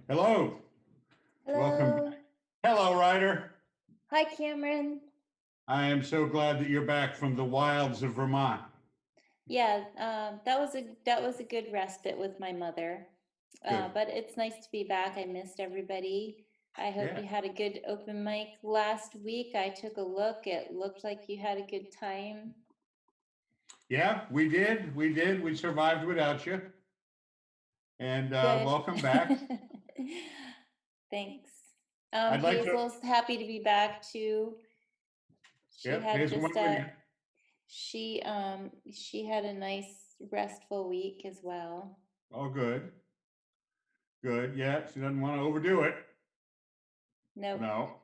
Hello. Welcome Hello. back. Hello, Ryder. Hi, Cameron. I am so glad that you're back from the wilds of Vermont. Yeah, that was a good respite with my mother. But it's nice to be back. I missed everybody. I hope you had a good open mic last week. I took a look. It looked like you had a good time. Yeah, we did. We survived without you. And welcome back. Thanks. I'd like Hazel's happy to be back too. She Yep, had Hazel just went with you. she had a nice restful week as well. Oh, good. Good. Yeah, she doesn't want to overdo it. Nope. No.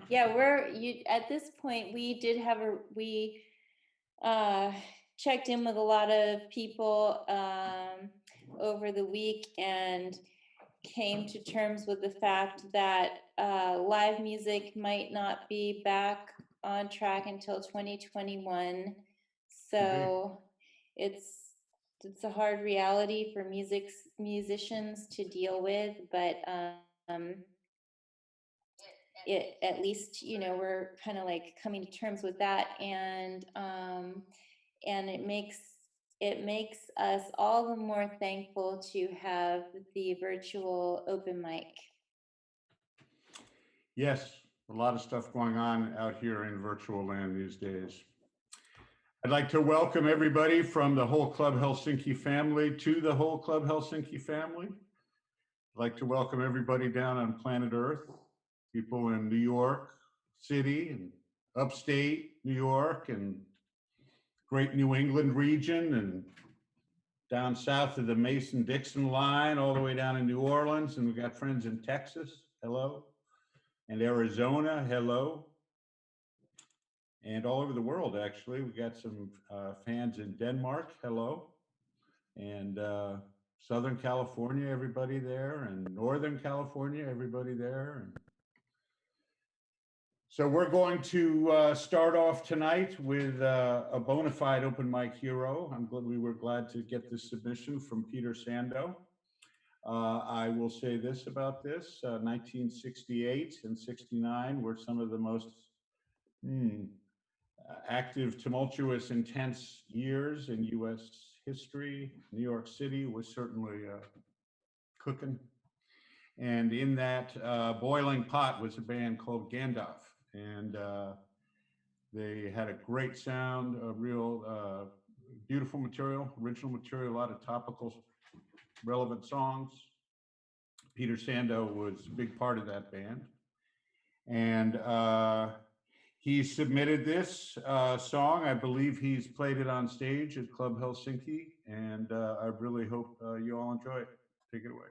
Yeah, at this point we did have checked in with a lot of people over the week and came to terms with the fact that live music might not be back on track until 2021. So it's a hard reality for musicians to deal with, but at least we're kind of like coming to terms with that, and it makes us all the more thankful to have the virtual open mic. Yes, a lot of stuff going on out here in virtual land these days. I'd like to welcome everybody from the whole Club Helsinki family to the whole Club Helsinki family. I'd like to welcome everybody down on planet Earth, people in New York City and upstate New York and great New England region and down south of the Mason-Dixon line, all the way down in New Orleans. And we've got friends in Texas, hello, and Arizona, hello. And all over the world, actually. We got some fans in Denmark, hello. And Southern California, everybody there, and Northern California, everybody there. And so we're going to start off tonight with a bona fide open mic hero. We were glad to get this submission from Peter Sando. I will say this about this, 1968 and 69 were some of the most active, tumultuous, intense years in US history. New York City was certainly cooking. And in that boiling pot was a band called Gandalf. And they had a great sound, a real beautiful material, original material, a lot of topical, relevant songs. Peter Sando was a big part of that band. And he submitted this song. I believe he's played it on stage at Club Helsinki. And I really hope you all enjoy it. Take it away.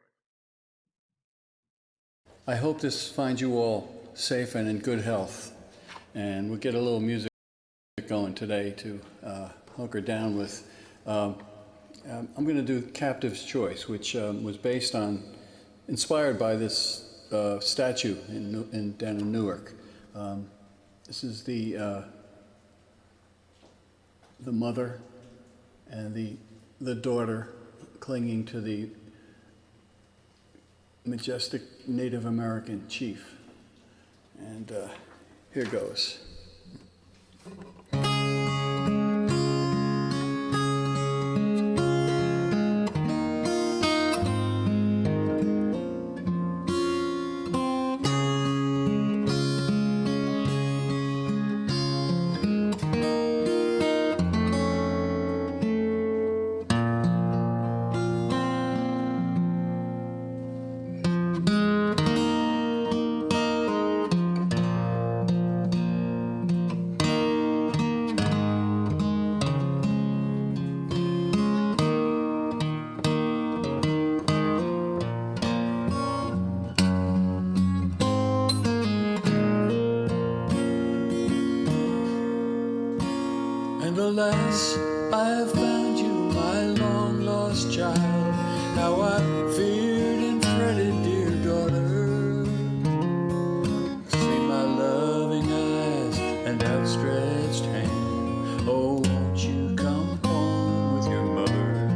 I hope this finds you all safe and in good health. And we'll get a little music going today to hunker down with. I'm going to do Captive's Choice, which was inspired by this statue down in Newark. This is the mother and the daughter clinging to the majestic Native American chief. And here goes. And alas, I have found you, my long lost child. How I feared and fretted, dear daughter. See my loving eyes and outstretched hand. Oh, won't you come home with your mother?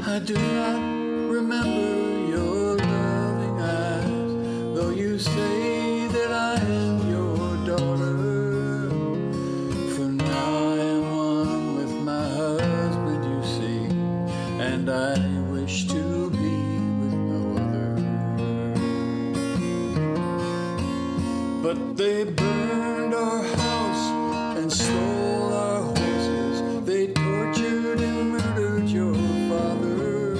I do not remember your loving eyes, though you say that I am your daughter. For now I am one with my husband, you see, and I wish to be with no other. But they burned our house and stole our horses. They tortured and murdered your father.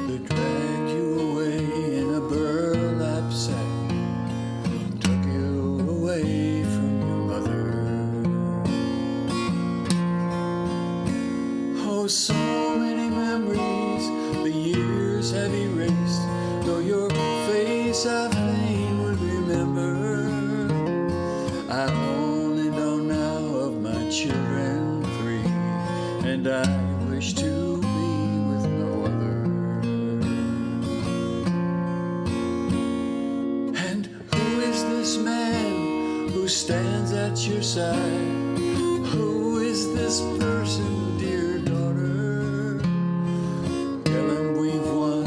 They dragged you away in a burlap sack, took you away from your mother. Oh, so many memories the years have erased, though your face I fain would remember. I only know now of my children three, and I wish to be with no other. And who is this man who stands at your side? Who is this person, dear daughter? Tell him we've won,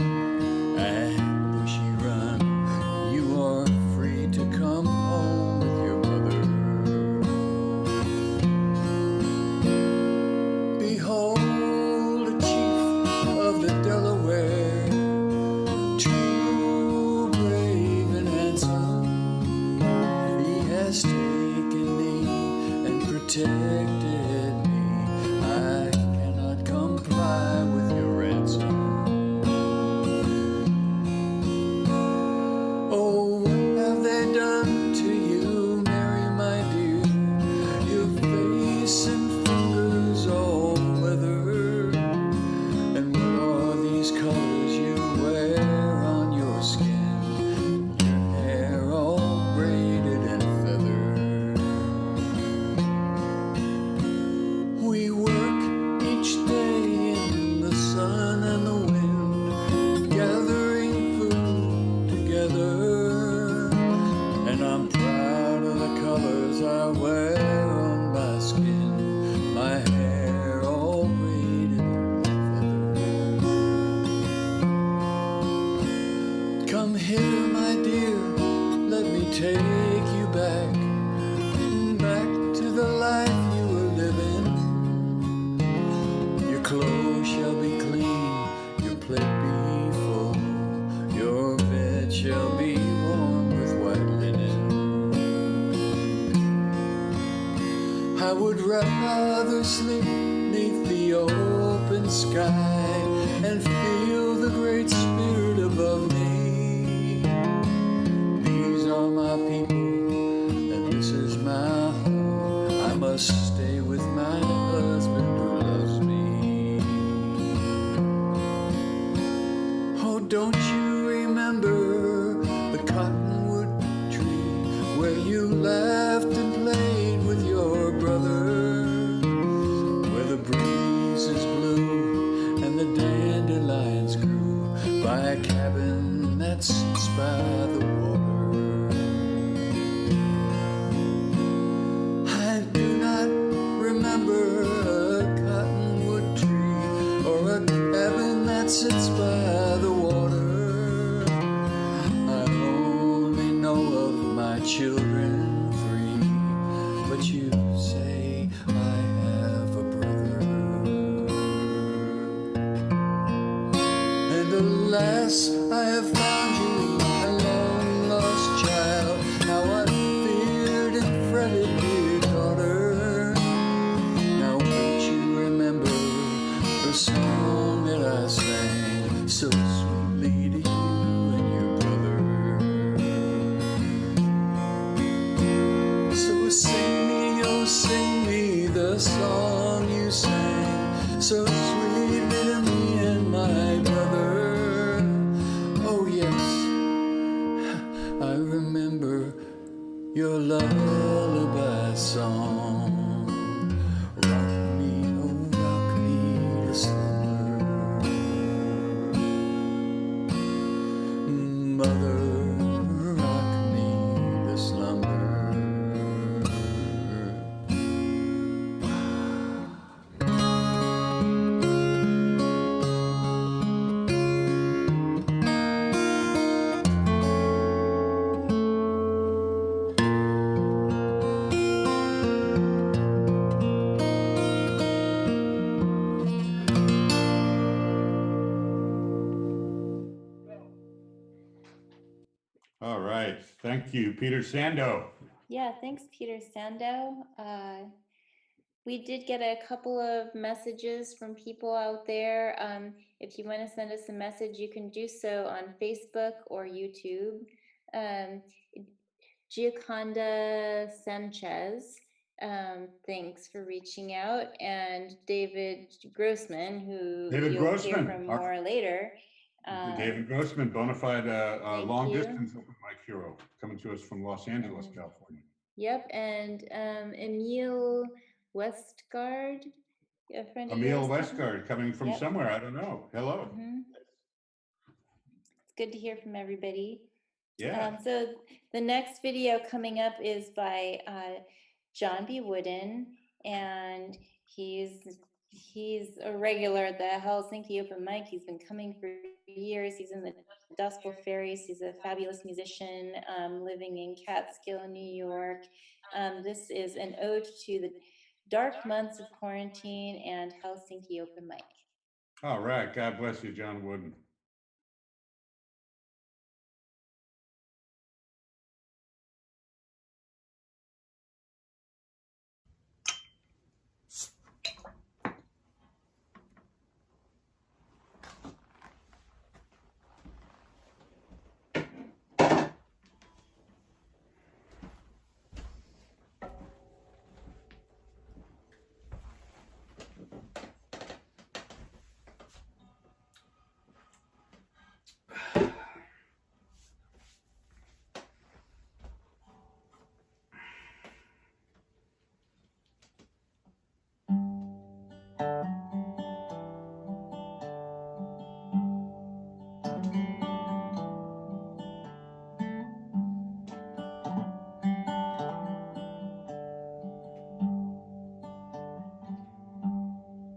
and bushy run. You are free to come home with your mother. Behold, a chief of the Delaware, true, brave, and handsome. He has taken me and protected me. I cannot comply with your ransom. Oh, what have they done to you, Mary, my dear? Your face and fingers all weathered, and what are these colors you wear on your skin? Your hair all braided and feathered. We work each day in the sun and the wind, gathering food together, and I'm proud of the colors I wear on my skin, my hair all braided and feathered. Come here, my dear, let me take you back, back to the life you were living. Your clothes shall be clean, your plate be full, your bed shall be warm with white linen. I would rather sleep neath the open sky and feel the great spirit above me. These are my people, and this is my home. I must stay with my husband who loves me. Oh, don't you remember the cottonwood tree where you laughed and played with your brother? Where the breezes blew and the dandelions grew by a cabin that sits by the water. I do not remember a cottonwood tree or a cabin that sits by the water. I only know of my children three, but you say I have a brother. And alas, I have found you, my long lost child. How I feared and fretted, dear daughter. Now won't you remember the song that I sang so sweetly to you and your brother? So sing me, oh sing me the song you sang so sweetly to me and my brother. Oh yes, I remember your lullaby song. Rock me, oh rock me to slumber. Mother, rock me to slumber. All right. Thank you, Peter Sando. Yeah, thanks, Peter Sando. We did get a couple of messages from people out there. If you want to send us a message, you can do so on Facebook or YouTube. Gioconda Sanchez, thanks for reaching out. And David Grossman, who David you'll hear Grossman, from more later. David Grossman, bona fide Thank long you. distance open mic hero, coming to us from Los Angeles, California. Yep, and Emil Westgard, a friend of Emil yours. Westgard, coming from Yep. somewhere, I don't know. Hello. It's good to hear from everybody. Yeah. So the next video coming up is by John B. Wooden, and he's a regular at the Helsinki open mic. He's been coming for years. He's in the Dust Bowl Fairies. He's a fabulous musician living in Catskill, New York. This is an ode to the dark months of quarantine and Helsinki open mic. All right. God bless you, John Wooden.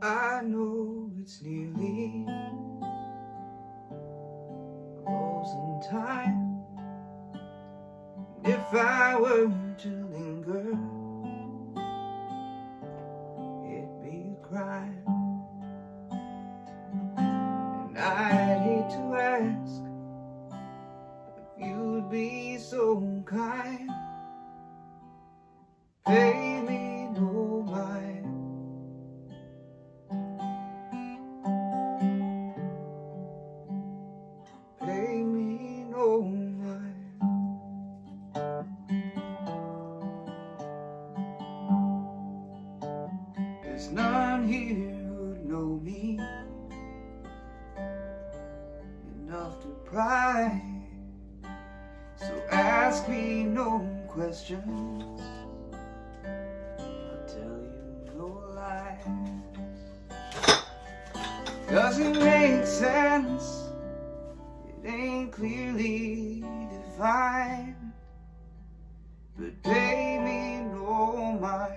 I know it's nearly closing time. If I were to linger, it'd be a crime. And I'd hate to ask if you'd be so kind. Pay me no mind. Pay me no mind. There's none here who'd know me enough to pry. So ask me no questions, I'll tell you no lies. Doesn't make sense, it ain't clearly defined, but pay me no mind.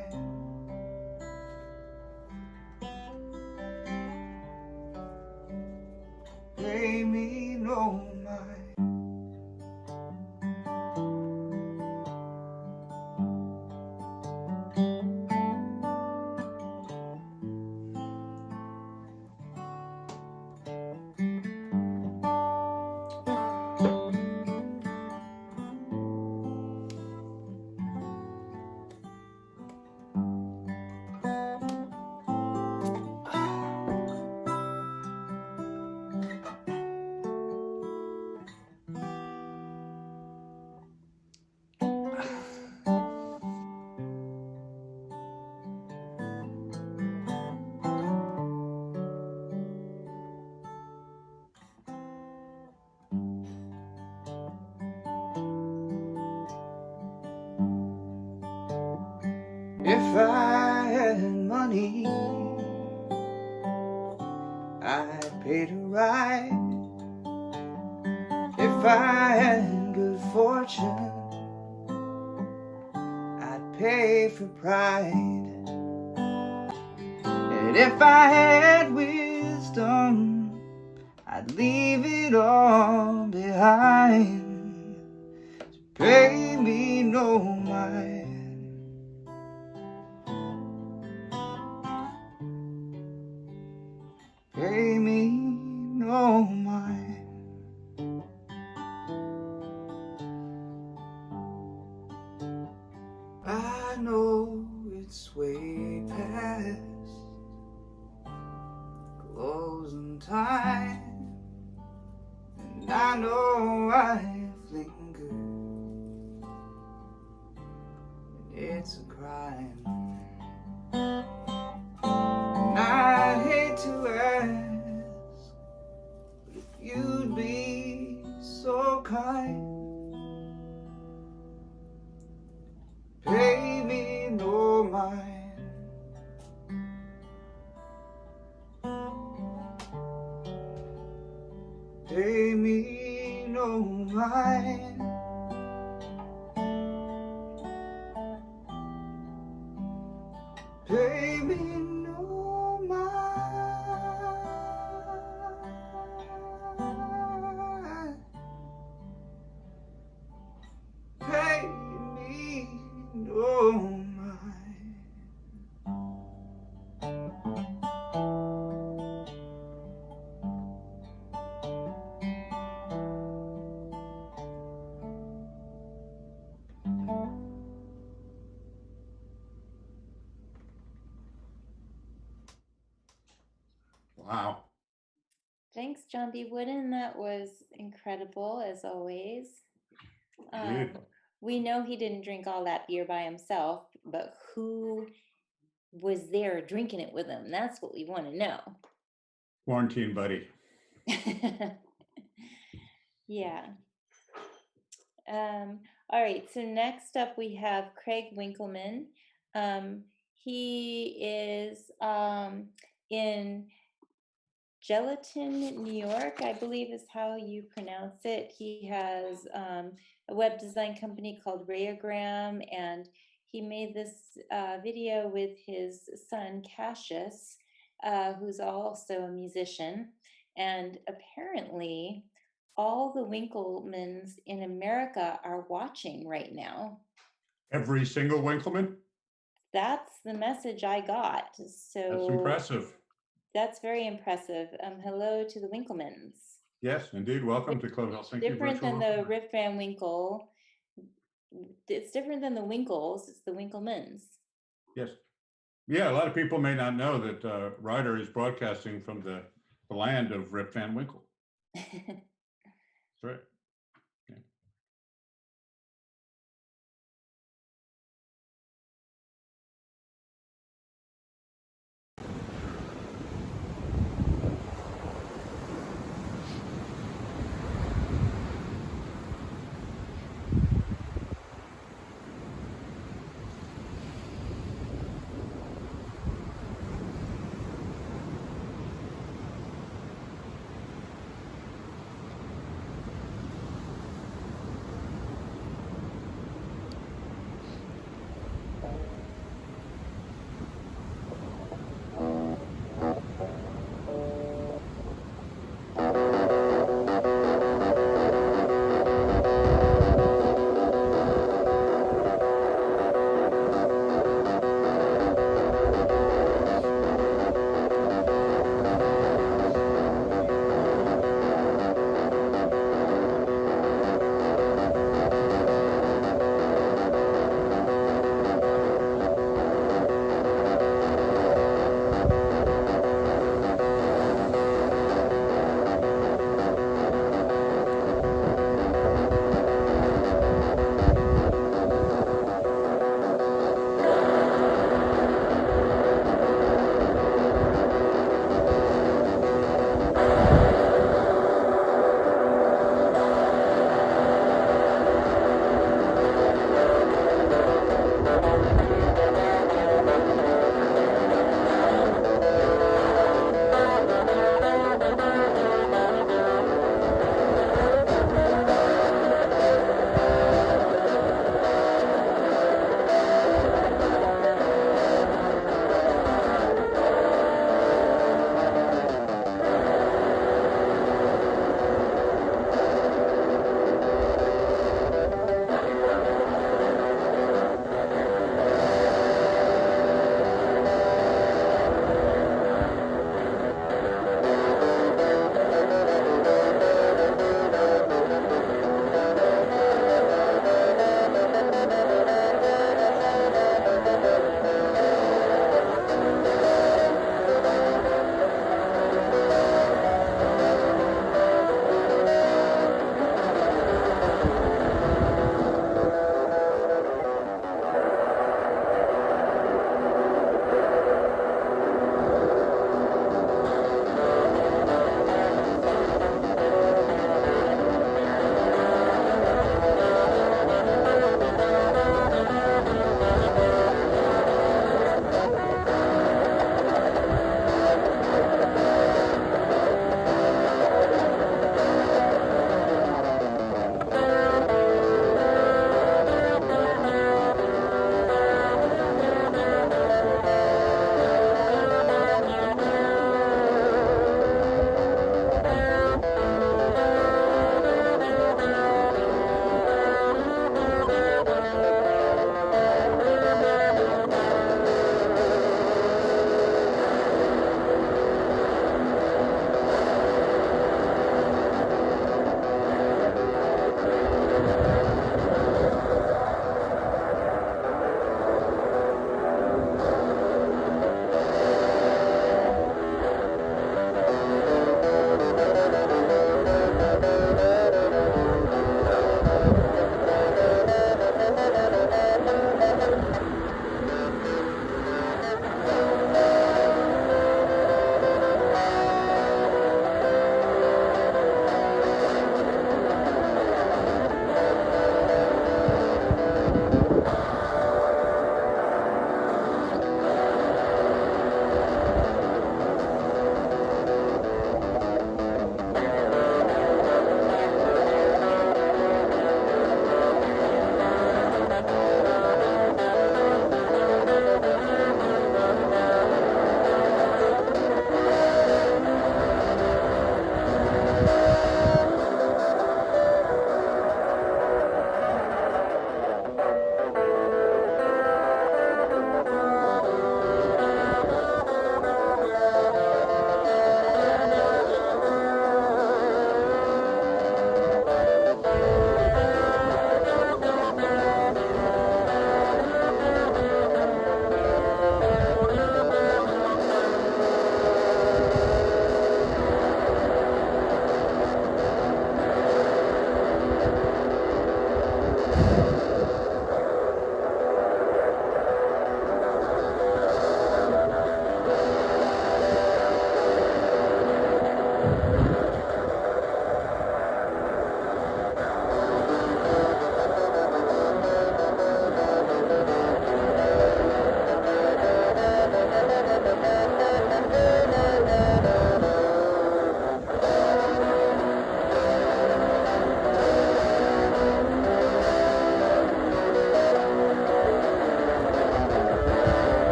Pay me no mind. if I had money, I'd pay to ride. If I had good fortune, I'd pay for pride. And if I had wisdom, I'd leave it all behind. So pay me no mind. Pay me no mind. I know it's way past closing time, and I know I've lingered, and it's a crime. And I'd hate to ask, but if you'd be so kind, pay me no mind. Pay me no mind. Pay me no mind. Pay me no mind. Wow. Thanks, John B. Wooden. That was incredible, as always. Indeed. We know he didn't drink all that beer by himself, but who was there drinking it with him? That's what we want to know. Quarantine buddy. Yeah. All right, so next up we have Craig Winkleman. He is in Gelatin, New York, I believe is how you pronounce it. He has a web design company called Rayogram, and he made this video with his son Cassius, who's also a musician. And apparently, all the Winklemans in America are watching right now. Every single Winkleman? That's the message I got. So That's impressive. That's very impressive. Hello to the Winklemans. Yes, indeed. Welcome to Club Helsinki. Different than Virtual. the Rip Van Winkle. It's different than the Winkles. It's the Winklemans. Yes. Yeah, a lot of people may not know that Ryder is broadcasting from the land of Rip Van Winkle. That's right. Yeah.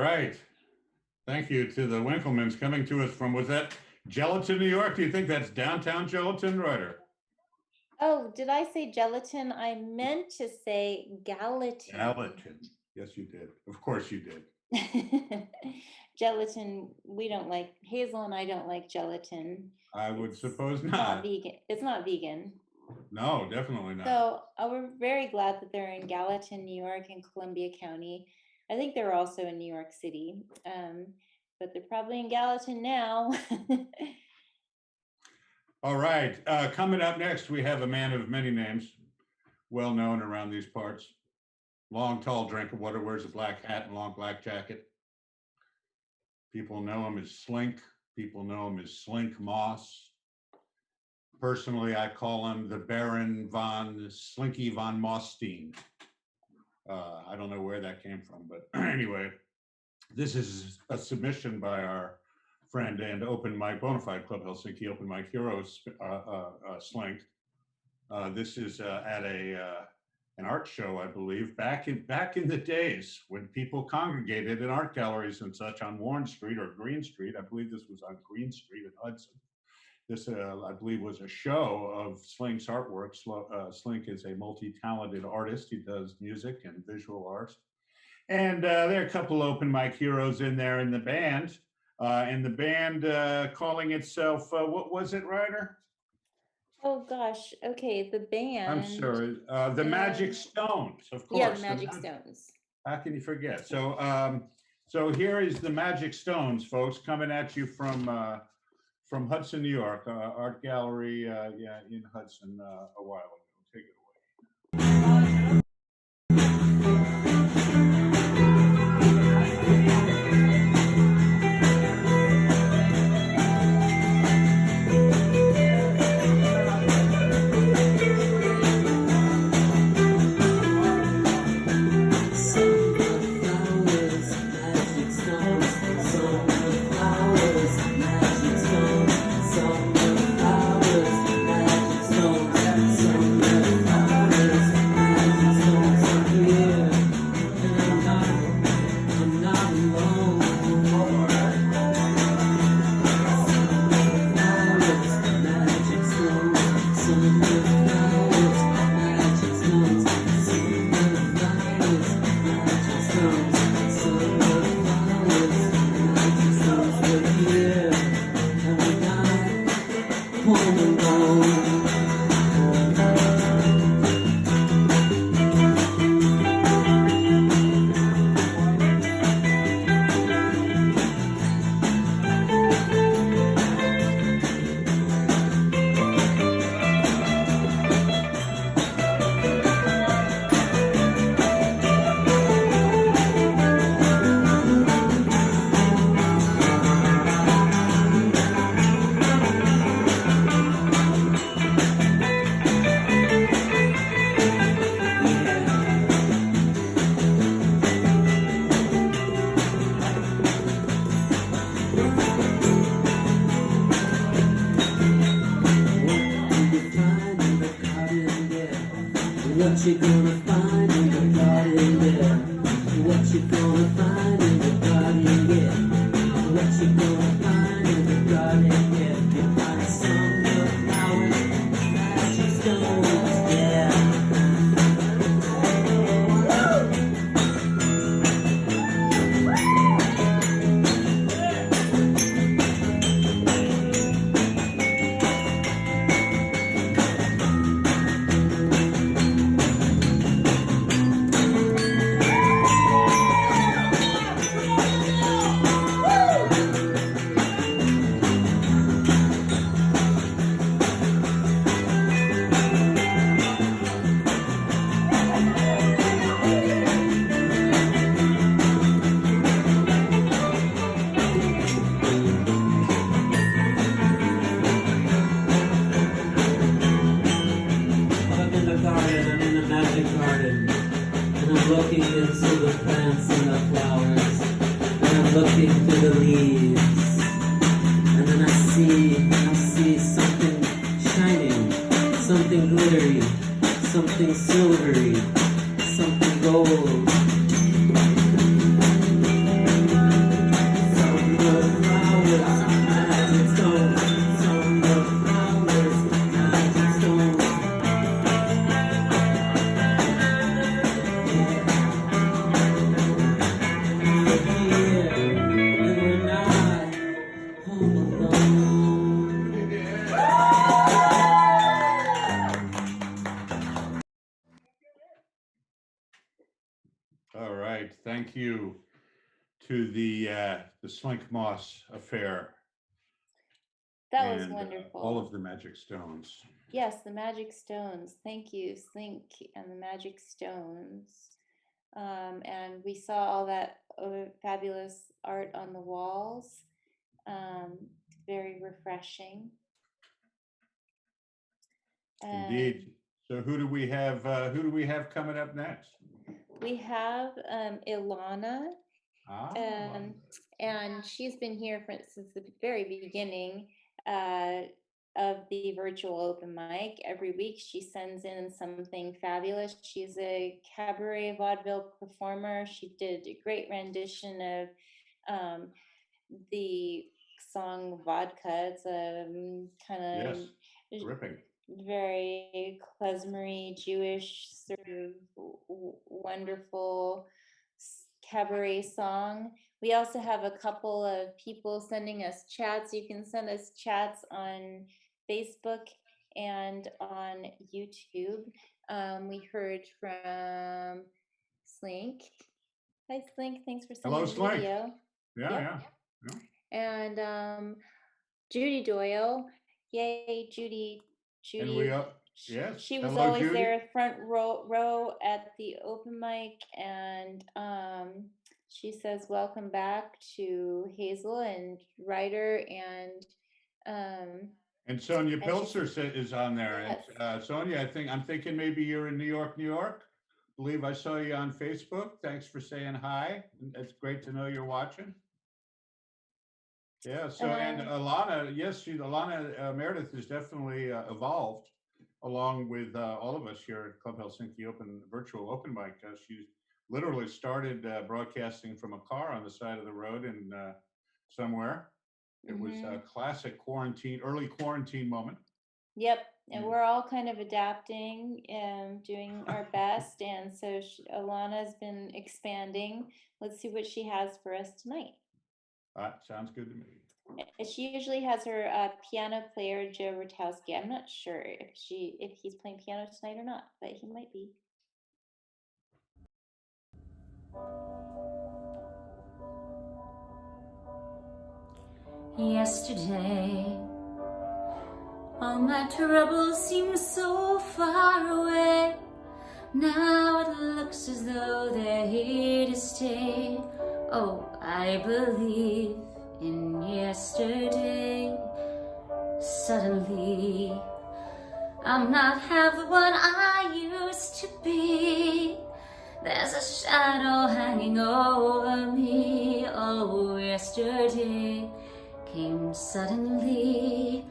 right. Thank you to the Winklemans coming to us from, was that Gelatin, New York? Do you think that's downtown Gelatin, Ryder? Oh, did I say gelatin? I meant to say Gallatin. Gelatin. Yes, you did. Of course you did. Gelatin, we don't like, Hazel and I don't like gelatin. I would suppose It's not not. vegan. It's not vegan. No, definitely not. So we're very glad that they're in Gallatin, New York, and Columbia County. I think they're also in New York City, but they're probably in Gallatin now. All right. Coming up next, we have a man of many names, well known around these parts. Long, tall drink of water, wears a black hat and long black jacket. People know him as Slink. People know him as Slink Moss. Personally, I call him the Baron von Slinky von Mossstein. I don't know where that came from, but anyway, this is a submission by our friend and open mic, Bonafide Club Helsinki open mic hero, Slink. This is at an art show, I believe, back in the days when people congregated in art galleries and such on Warren Street or Green Street. I believe this was on Green Street in Hudson. This, I believe, was a show of Slink's artwork. Slink is a multi-talented artist. He does music and visual arts. And there are a couple open mic heroes in there in the band. And the band calling itself, what was it, Ryder? Oh gosh, okay, the band. I'm sorry, the Magic Stones, of course. Yeah, the Magic Stones. How can you forget? So, so here is the Magic Stones, folks, coming at you from Hudson, New York, art gallery, yeah, in Hudson a while ago. Take it away. What you gonna find in the garden, yeah? What you gonna find in the garden, yeah? What you gonna find in the garden, yeah? You find some little flowers, magic stones, yeah. Looking into the plants and the flowers, and I'm looking through the leaves, and then I see something shining, something glittery, something silvery, something gold. you to the Slink Moss affair That was and wonderful. all of the magic stones. Yes, the magic stones. Thank you, Slink and the magic stones. And we saw all that fabulous art on the walls. Very refreshing. Indeed. So who do we have? Who do we have coming up next? We have Ilana, Ah, and she's been here since the very beginning of the virtual open mic. Every week she sends in something fabulous. She's a cabaret vaudeville performer. She did a great rendition of the song Vodka. It's a kind of yes, gripping. very klezmery Jewish sort of wonderful cabaret song. We also have a couple of people sending us chats. You can send us chats on Facebook and on YouTube. We heard from Slink. Hi, Slink. Thanks for sending Hello, the Slink. video. Yeah, Yep. yeah. And Judy Doyle. Yay, Judy. And Judy. we yes. She was Hello, always Judy. there front row at the open mic, and she says welcome back to Hazel and Ryder And Sonia and Pilzer is on there. Yes. And Sonia, I'm thinking maybe you're in New York, New York. I believe I saw you on Facebook. Thanks for saying hi. It's great to know you're watching. Yeah. So and Alana, yes, Alana Meredith has definitely evolved along with all of us here at Club Helsinki virtual open mic. She literally started broadcasting from a car on the side of the road in somewhere. It was a classic early quarantine moment. Yep, and we're all kind of adapting and doing our best, and so Alana's been expanding. Let's see what she has for us tonight. Sounds good to me. She usually has her piano player Joe Rotowski. I'm not sure if he's playing piano tonight or not, but he might be. Yesterday, all my troubles seemed so far away. Now it looks as though they're here to stay. Oh, I believe in yesterday. Suddenly, I'm not half the one I used to be. There's a shadow hanging over me. Oh, yesterday came suddenly.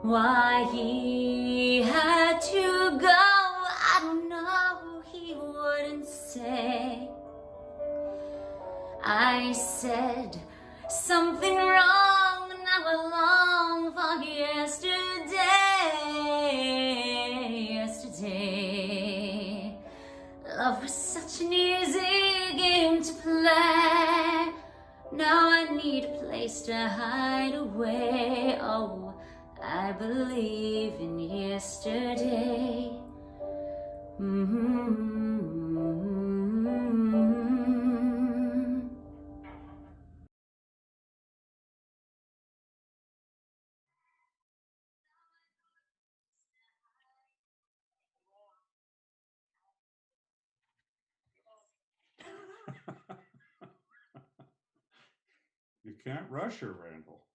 Why he had to go, I don't know, he wouldn't say. I said something wrong, now I long for yesterday. Yesterday, love was such an easy game to play. Now I need a place to hide away. Oh, I believe in yesterday. You can't rush her, Randall.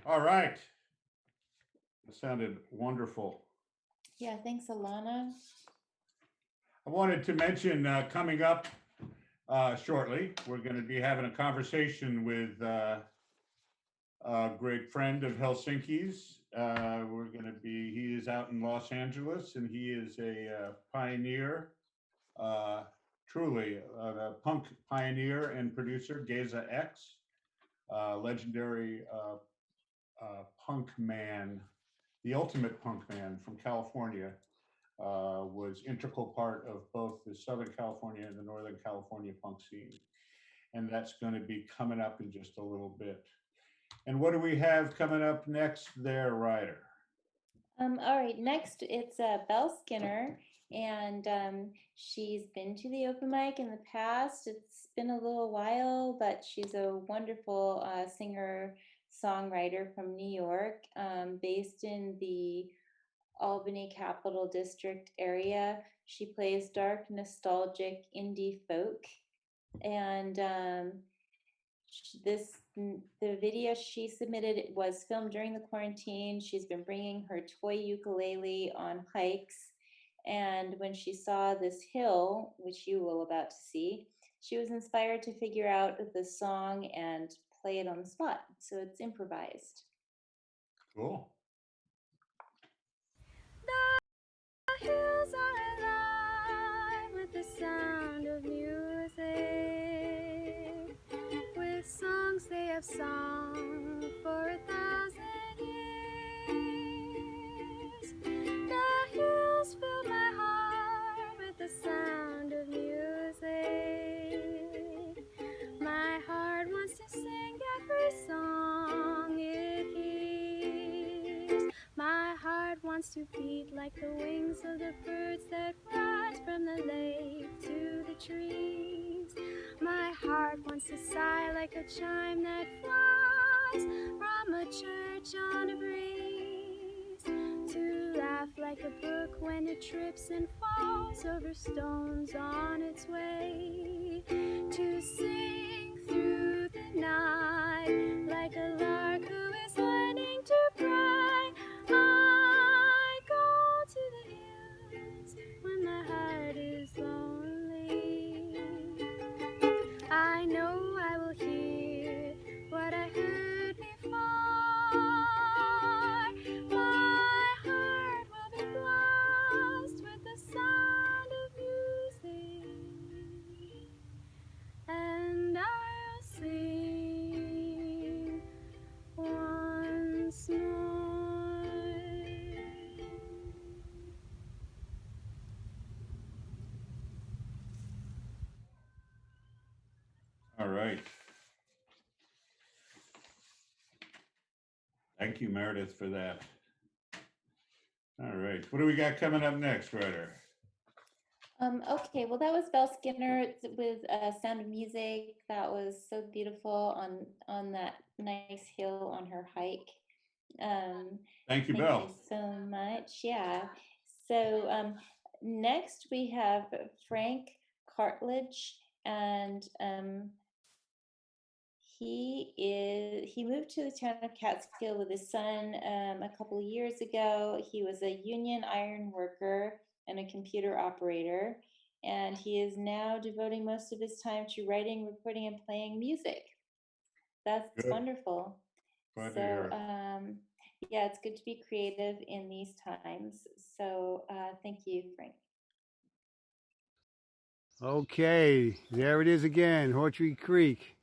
All right. It sounded wonderful. Yeah, thanks, Alana. I wanted to mention coming up shortly, we're going to be having a conversation with a great friend of Helsinki's. He is out in Los Angeles, and he is a pioneer, truly a punk pioneer and producer, Geza X, legendary punk man, the ultimate punk man from California. Was integral part of both the Southern California and the Northern California punk scene. And that's going to be coming up in just a little bit. And what do we have coming up next there, Ryder? All right, next it's Belle Skinner, and she's been to the open mic in the past. It's been a little while, but she's a wonderful singer songwriter from New York, based in the Albany Capital District area. She plays dark, nostalgic indie folk, and the video she submitted was filmed during the quarantine. She's been bringing her toy ukulele on hikes, and when she saw this hill, which you will about to see, she was inspired to figure out the song and play it on the spot. So it's improvised. Cool. The hills are alive with the sound of music, with songs they have sung for 1,000 years. The hills fill my heart with the sound of music. My heart wants to sing every song it hears. My heart wants to beat like the wings of the birds that rise from the lake to the trees. My heart wants to sigh like a chime that flies from a church on a breeze, to laugh like a brook when it trips and falls over stones on its way, to sing through the night like a lark who is learning to cry. I go to the hills when my heart is lonely. I know I will hear what I heard before. My heart will be blessed with the sound of music, and I'll sing once more. All right. Thank you, Meredith, for that. All right. What do we got coming up next, Ryder? Okay, well, that was Belle Skinner with Sound of Music. That was so beautiful on that nice hill on her hike. Thank you, Thank Belle. you so much. Yeah. So next we have Frank Cartledge, and he moved to the town of Catskill with his son a couple of years ago. He was a union iron worker and a computer operator, and he is now devoting most of his time to writing, recording, and playing music. That's Good. wonderful. Glad to So hear it. yeah, it's good to be creative in these times. So thank you, Frank. Okay, there it is again, Hortree Creek,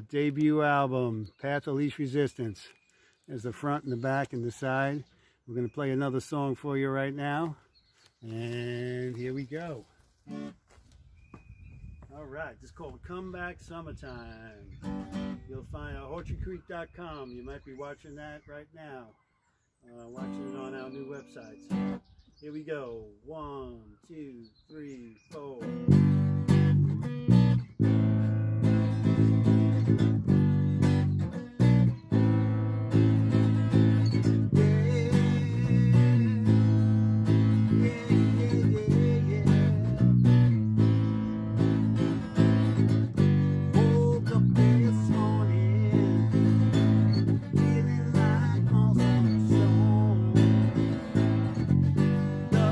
debut album, Path of Least Resistance. There's the front and the back and the side. We're going to play another song for you right now, and here we go. All right, this is called Come Back Summertime. You'll find it on HortreeCreek.com. You might be watching that right now, watching it on our new websites. Here we go. 1, 2, 3, 4.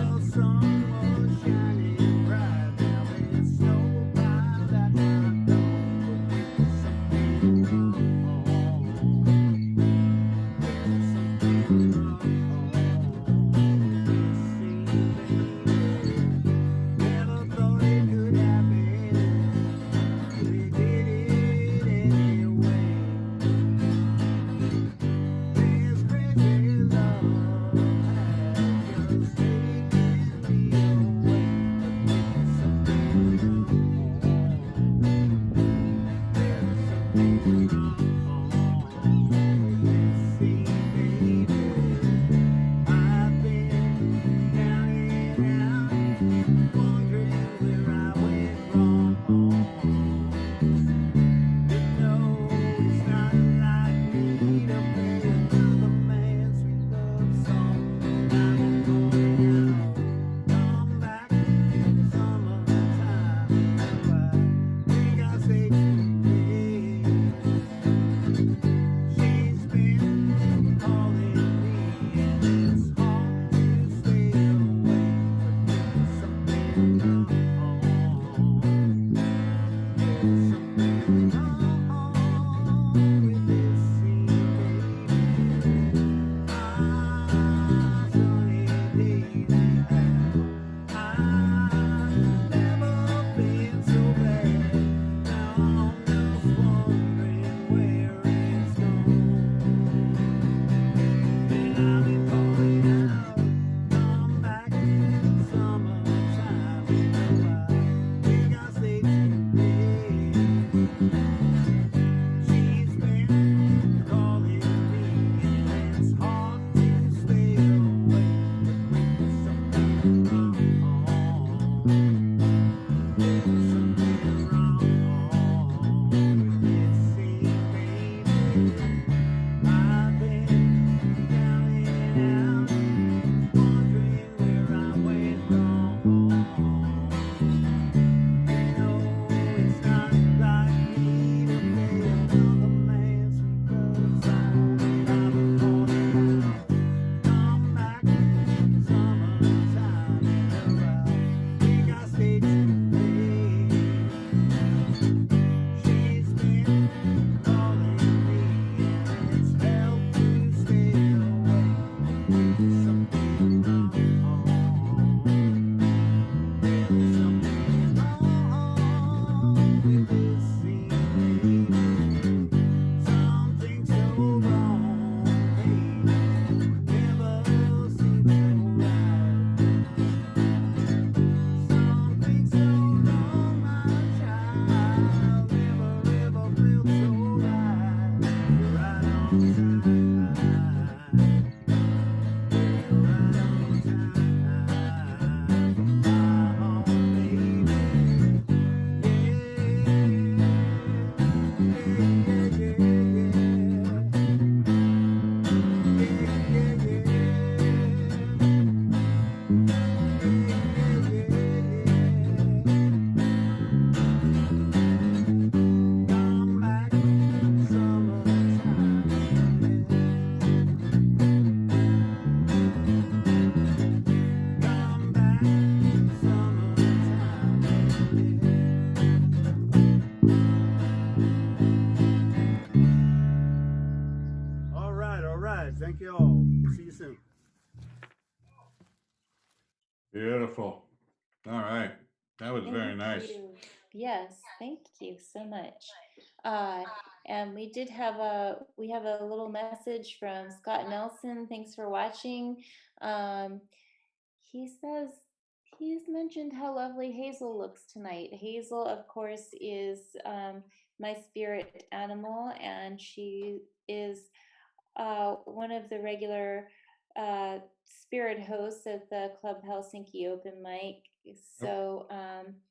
The sun was shining bright. Thank you all. See you soon. Beautiful. All right. That was very Thank nice. you. Yes, thank you so much. And we have a little message from Scott Nelson. Thanks for watching. He says he's mentioned how lovely Hazel looks tonight. Hazel, of course, is my spirit animal, and she is one of the regular spirit hosts at the Club Helsinki open mic. So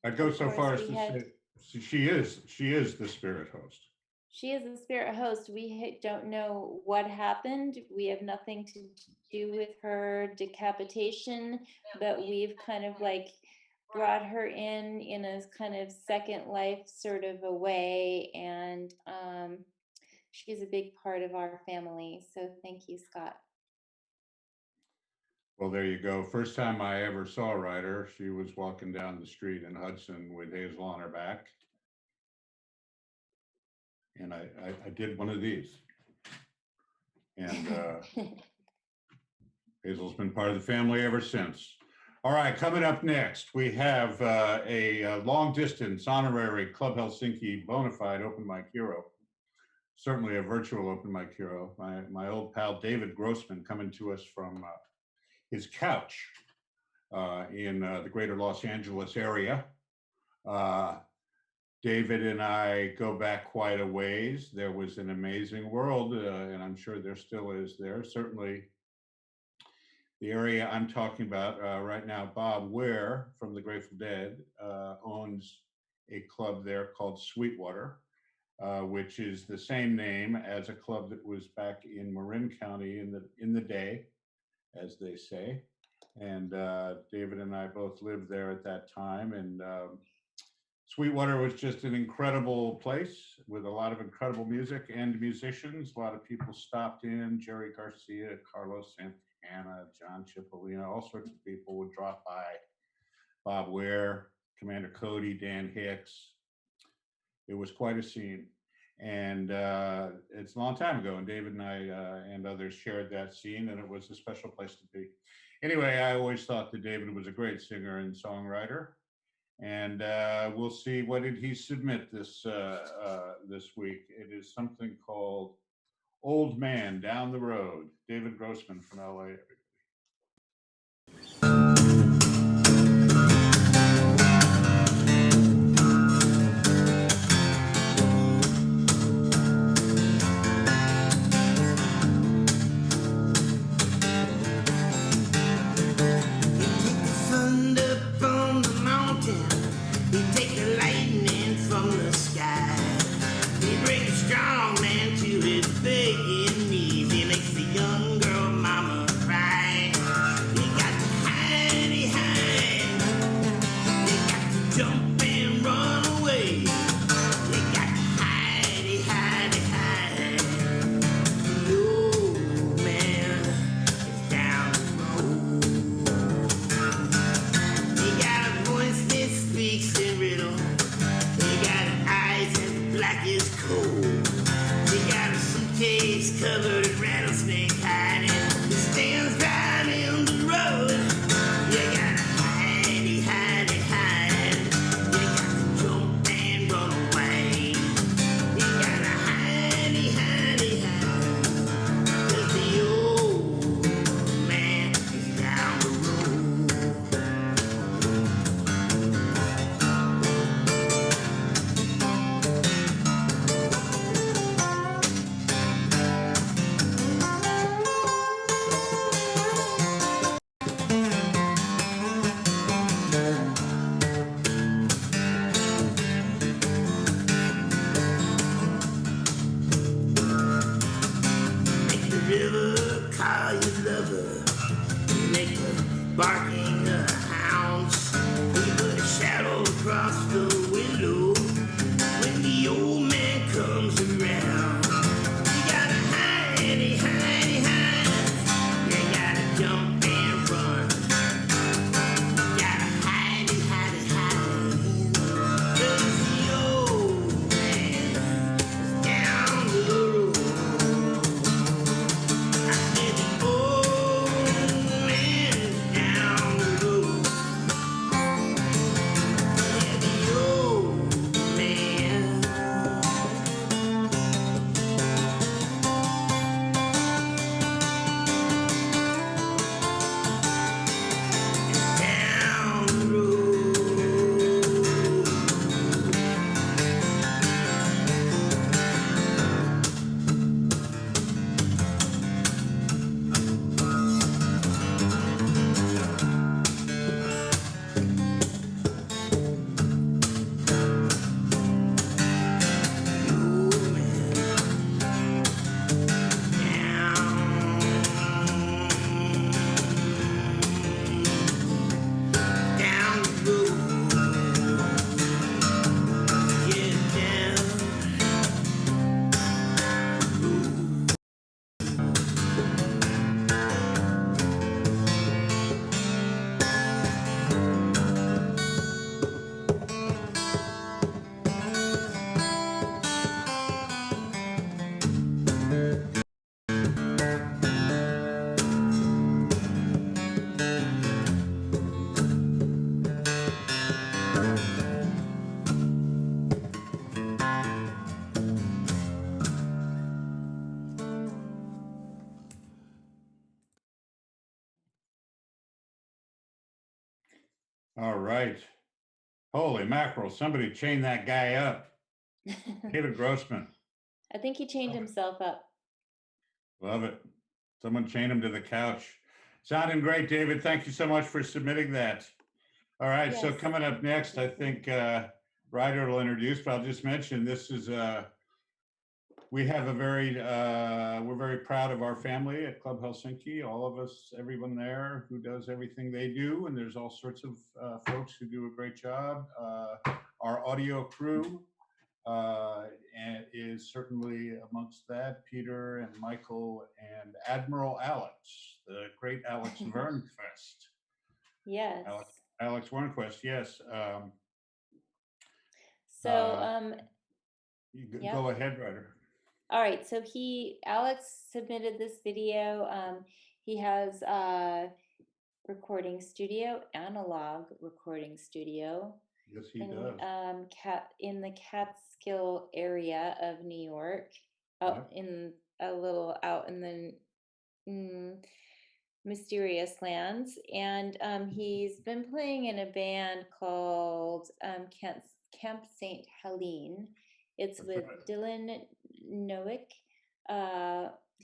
I'd go of so course far as we to had say she is the spirit host. she is the spirit host. Don't know what happened. We have nothing to do with her decapitation, but we've kind of like brought her in a kind of second life sort of a way, and she's a big part of our family. So thank you, Scott. Well, there you go. First time I ever saw Ryder, she was walking down the street in Hudson with Hazel on her back. And I did one of these. And Hazel's been part of the family ever since. All right, coming up next, we have a long distance honorary Club Helsinki bona fide open mic hero. Certainly a virtual open mic hero. My old pal David Grossman coming to us from his couch in the greater Los Angeles area. David and I go back quite a ways. There was an amazing world, and I'm sure there still is there. Certainly the area I'm talking about right now, Bob Ware from the Grateful Dead owns a club there called Sweetwater, which is the same name as a club that was back in Marin County in the day, as they say. And David and I both lived there at that time. And Sweetwater was just an incredible place with a lot of incredible music and musicians. A lot of people stopped in. Jerry Garcia, Carlos Santana, John Cipollina, all sorts of people would drop by. Bob Ware Commander Cody, Dan Hicks. It was quite a scene. And it's a long time ago, and David and I and others shared that scene, and it was a special place to be. Anyway, I always thought that David was a great singer and songwriter, and we'll see, what did he submit this week? It is something called "Old Man Down the Road." David Grossman from LA. Thunder from the mountain, he take the lightning from the sky. He brings a strong man to his begging knees. He makes the young girl mama cry. He got to hide, hide. He got to jump and run away. He got to hide, hide, hide. The old man is down the road. He got a voice that speaks in riddle. He got eyes as black as coal. He got a suitcase covered in rattlesnake hide, and he stands right in the road. You gotta hide, hide, hide. You got to jump and run away. You gotta hide, hide, hide. 'Cause the old man is down the road. Make the river call you lover. You make the barking of hounds. You put a shadow across the window when the old man comes around. You gotta hide, hide, hide. You gotta jump and run. You gotta hide, hide, hide. 'Cause the old man is down the road. I said the old man is down the road. Yeah, the old man. Is down the road. Down the road, yeah, down the road. All right. Holy mackerel, somebody chain that guy up. David Grossman. I think he chained himself up. Love it. Someone chain him to the couch. Sounding great, David. Thank you so much for submitting that. All right, so Yes. coming up next, I think Ryder will introduce, but I'll just mention this is we have a very we're very proud of our family at Club Helsinki. All of us, everyone there who does everything they do, and there's all sorts of folks who do a great job. Our audio crew and is certainly amongst that. Peter and Michael and Admiral Alex, the great Alex Vernquist. Yes. Alex Vernquist, yes. So, You Yep. go ahead, Ryder. all right, so Alex submitted this video. He has a recording studio, analog recording studio Yes, he in does. in the Catskill area of New York, Yep. in a little out in the mysterious lands. And he's been playing in a band called Camp St. Helene. It's That's with right. Dylan Nowick,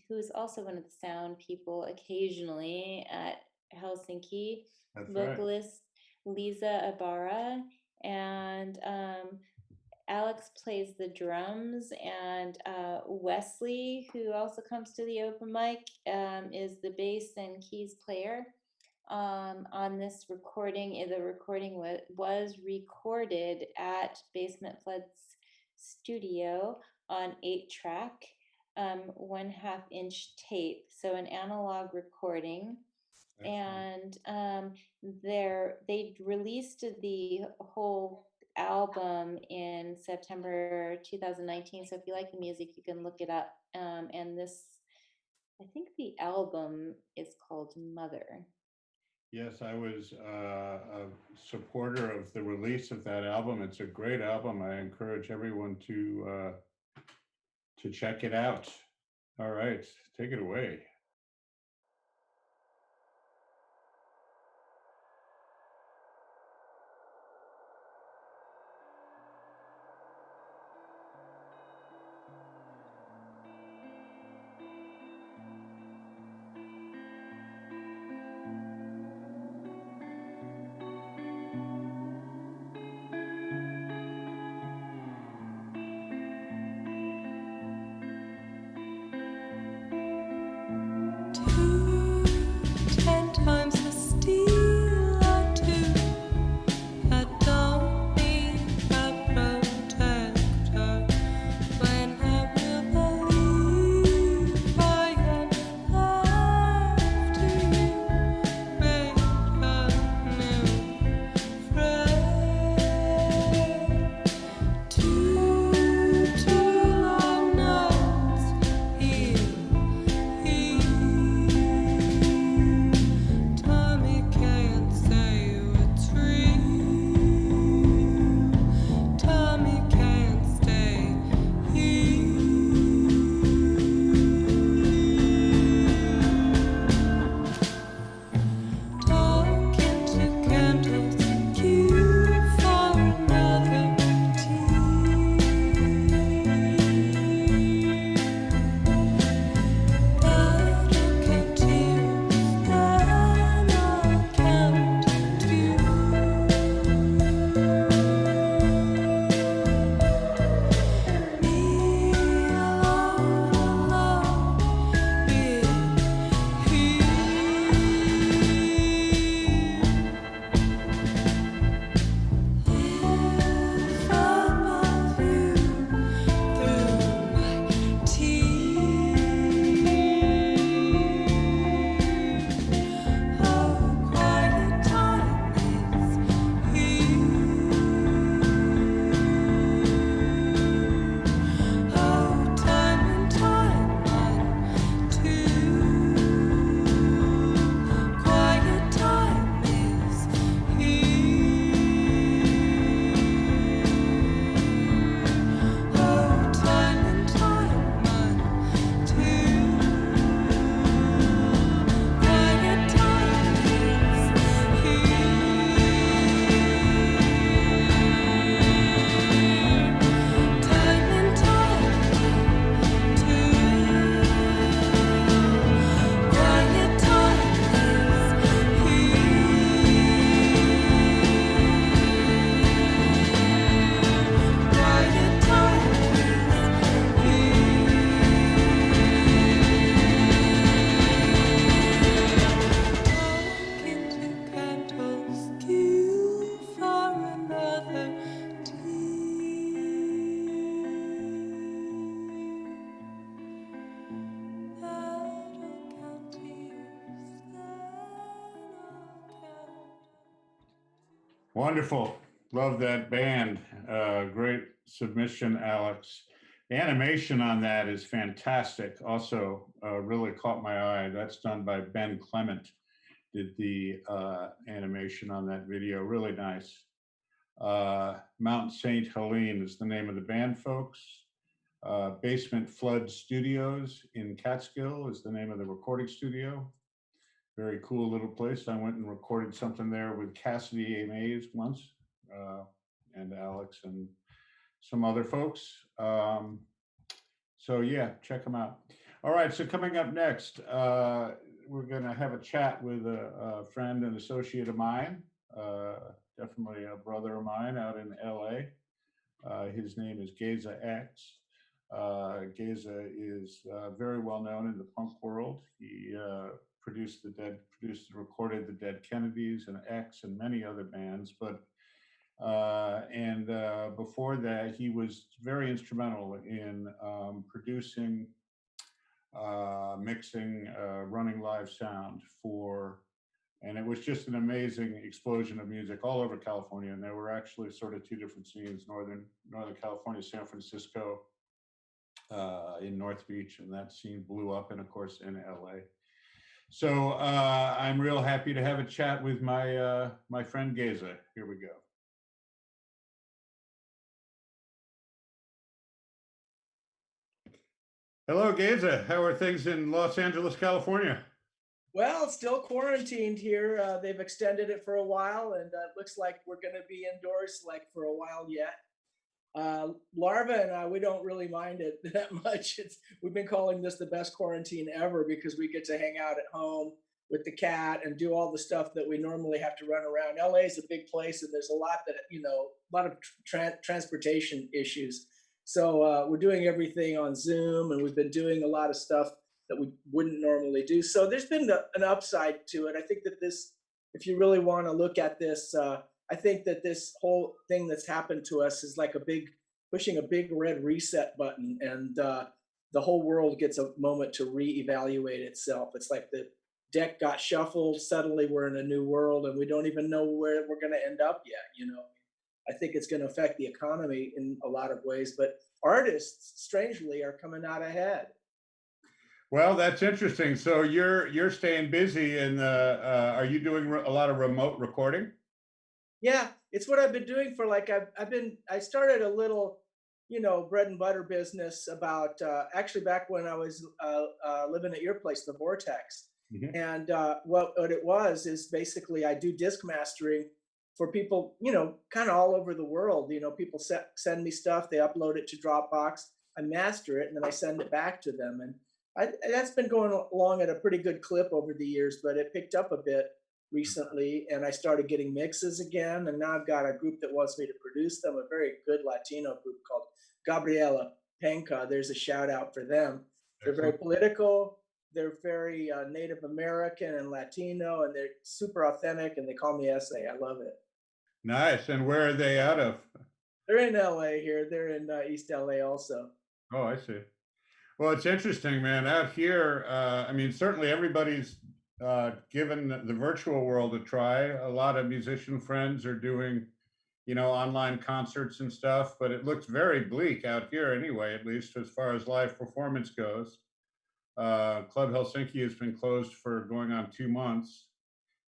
who's also one of the sound people occasionally at Helsinki. That's right. Vocalist Lisa Ibarra, and Alex plays the drums, and Wesley, who also comes to the open mic, is the bass and keys player on this recording. The recording was recorded at Basement Flood's studio on 8-track, 1/2-inch tape, so an analog recording. Excellent. And they released the whole album in September 2019. So if you like the music, you can look it up. And this, I think the album is called Mother. Yes, I was a supporter of the release of that album. It's a great album. I encourage everyone to check it out. All right, take it away. Wonderful. Love that band. Great submission, Alex. The animation on that is fantastic. Also, really caught my eye. That's done by Ben Clement. Did the animation on that video. Really nice. Mount St. Helene is the name of the band, folks. Basement Flood Studios in Catskill is the name of the recording studio. Very cool little place. I went and recorded something there with Cassidy A. Mays once, and Alex and some other folks. So yeah, check them out. All right, so coming up next, we're gonna have a chat with a friend and associate of mine, definitely a brother of mine out in LA. His name is Geza X. Geza is very well known in the punk world. He produced and recorded the Dead Kennedys and X and many other bands. But before that, he was very instrumental in producing, mixing, running live sound for. And it was just an amazing explosion of music all over California. And there were actually sort of two different scenes: Northern California, San Francisco, in North Beach, and that scene blew up, and of course in LA. So I'm real happy to have a chat with my my friend Geza. Here we go. Hello, Geza. How are things in Los Angeles, California? Well, still quarantined here. They've extended it for a while, and it looks like we're going to be indoors like for a while yet. Larva and I, we don't really mind it that much. We've been calling this the best quarantine ever because we get to hang out at home with the cat and do all the stuff that we normally have to run around. LA is a big place, and there's a lot that, a lot of transportation issues. So we're doing everything on Zoom, and we've been doing a lot of stuff that we wouldn't normally do. So there's been an upside to it. I think that this, if you really want to look at this, I think that this whole thing that's happened to us is like pushing a big red reset button, and the whole world gets a moment to reevaluate itself. It's like the deck got shuffled. Suddenly we're in a new world, and we don't even know where we're going to end up yet. I think it's going to affect the economy in a lot of ways, but artists, strangely, are coming out ahead. Well, that's interesting. So you're staying busy, and are you doing a lot of remote recording? Yeah, it's what I've been doing for I started a little, bread and butter business about actually back when I was living at your place, the Vortex. Mhm. And what it was is basically I do disc mastering for people, kind of all over the world. People send me stuff, they upload it to Dropbox, I master it, and then I send it back to them. And that's been going along at a pretty good clip over the years, but it picked up a bit recently, and I started getting mixes again. And now I've got a group that wants me to produce them, a very good Latino group called Gabriela Penca. There's a shout out for them. They're very political. They're very Native American and Latino, and they're super authentic, and they call me SA. I love it. Nice. And where are they out of? They're in LA here. They're in East LA also. Oh, I see. Well, it's interesting, man. Out here, I mean, certainly everybody's given the virtual world a try. A lot of musician friends are doing, online concerts and stuff, but it looks very bleak out here anyway, at least as far as live performance goes. Club Helsinki has been closed for going on 2 months,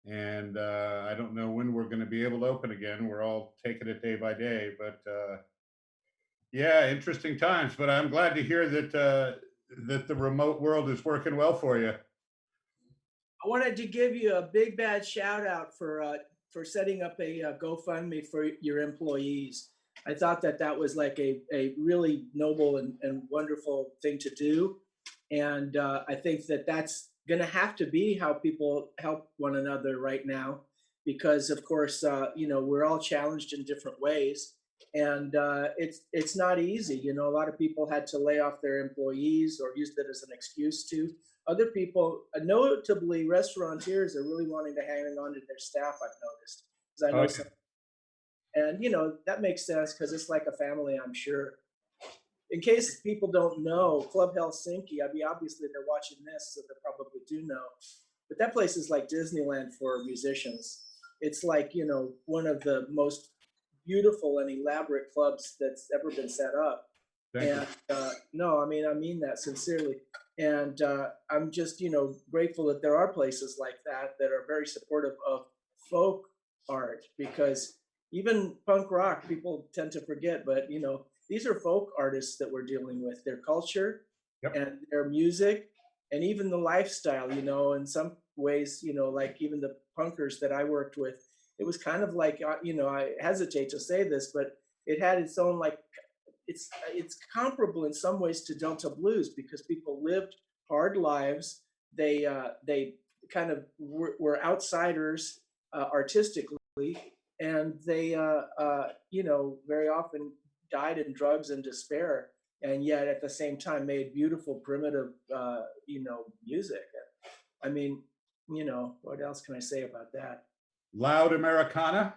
and I don't know when we're going to be able to open again. We're all taking it day by day, but yeah, interesting times. But I'm glad to hear that that the remote world is working well for you. I wanted to give you a big bad shout out for setting up a GoFundMe for your employees. I thought that was like a really noble and wonderful thing to do. And I think that that's going to have to be how people help one another right now, because of course, we're all challenged in different ways. And it's not easy. A lot of people had to lay off their employees or used it as an excuse to. Other people, notably restaurateurs, are really wanting to hang on to their staff, I've noticed. Because I know some, and that makes sense because it's like a family, I'm sure. In case people don't know, Club Helsinki, I mean, obviously they're watching this, so they probably do know. But that place is like Disneyland for musicians. It's like, one of the most beautiful and elaborate clubs that's ever been set up. Thank you. And no, I mean, I mean that sincerely. And I'm just, grateful that there are places like that that are very supportive of folk art, because even punk rock, people tend to forget, but these are folk artists that we're dealing with, their culture Yep. and their music and even the lifestyle, in some ways, like even the punkers that I worked with, it was kind of like, I hesitate to say this, but it had its own, like, it's comparable in some ways to Delta blues, because people lived hard lives. They kind of were outsiders artistically, and they very often died in drugs and despair, and yet at the same time made beautiful primitive music. I mean, what else can I say about that? Loud Americana.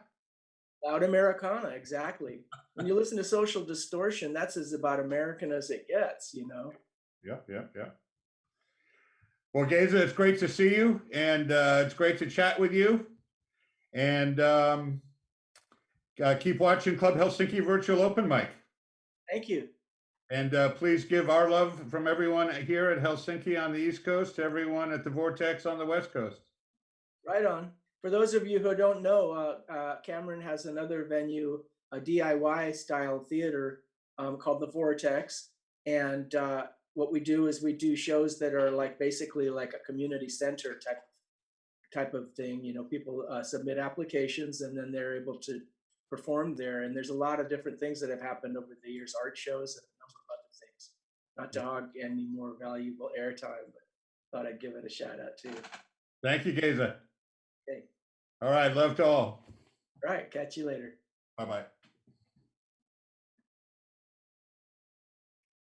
Loud Americana, exactly. When you listen to Social Distortion, that's as about American as it gets. Yep, yep, yep. Well, Geza, it's great to see you, and it's great to chat with you. And keep watching Club Helsinki Virtual Open Mic. Thank you. And please give our love from everyone here at Helsinki on the East Coast to everyone at the Vortex on the West Coast. Right on. For those of you who don't know, Cameron has another venue, a DIY style theater called the Vortex. And what we do is we do shows that are like basically like a community center type of thing. People submit applications and then they're able to perform there. And there's a lot of different things that have happened over the years, art shows and a number of other things. Not to hog any more valuable airtime, but thought I'd give it a shout out too. Thank you, Geza. Okay. All right, love to all. All right, catch you later. Bye-bye.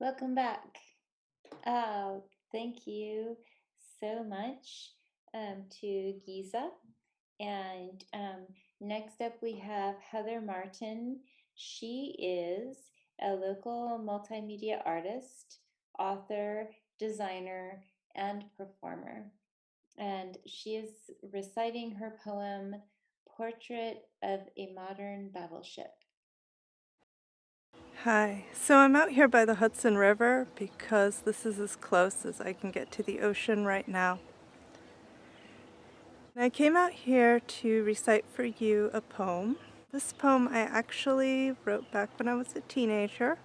Welcome back. Thank you so much to Giza. And next up we have Heather Martin. She is a local multimedia artist, author, designer, and performer. And she is reciting her poem, Portrait of a Modern Battleship. Hi. So I'm out here by the Hudson River because this is as close as I can get to the ocean right now. I came out here to recite for you a poem. This poem I actually wrote back when I was a teenager.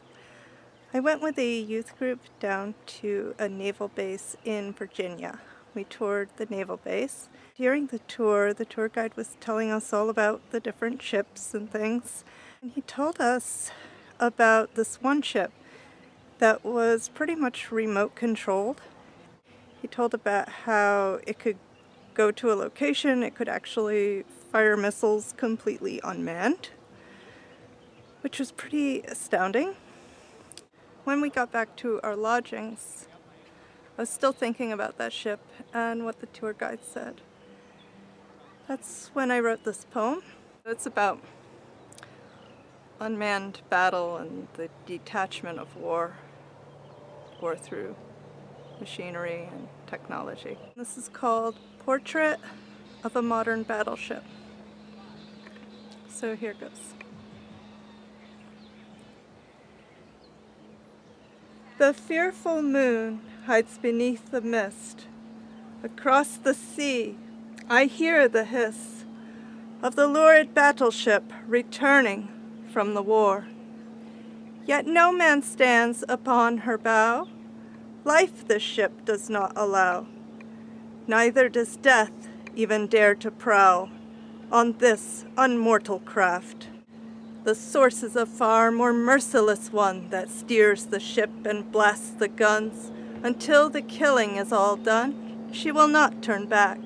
I went with a youth group down to a naval base in Virginia. We toured the naval base. During the tour guide was telling us all about the different ships and things. And he told us about this one ship that was pretty much remote controlled. He told about how it could go to a location, it could actually fire missiles completely unmanned, which was pretty astounding. When we got back to our lodgings, I was still thinking about that ship and what the tour guide said. That's when I wrote this poem. It's about unmanned battle and the detachment of war through machinery and technology. This is called Portrait of a Modern Battleship. So here goes. The fearful moon hides beneath the mist. Across the sea, I hear the hiss of the lurid battleship returning from the war. Yet no man stands upon her bow. Life the ship does not allow. Neither does death even dare to prowl on this unmortal craft. The source is a far more merciless one that steers the ship and blasts the guns. Until the killing is all done, she will not turn back.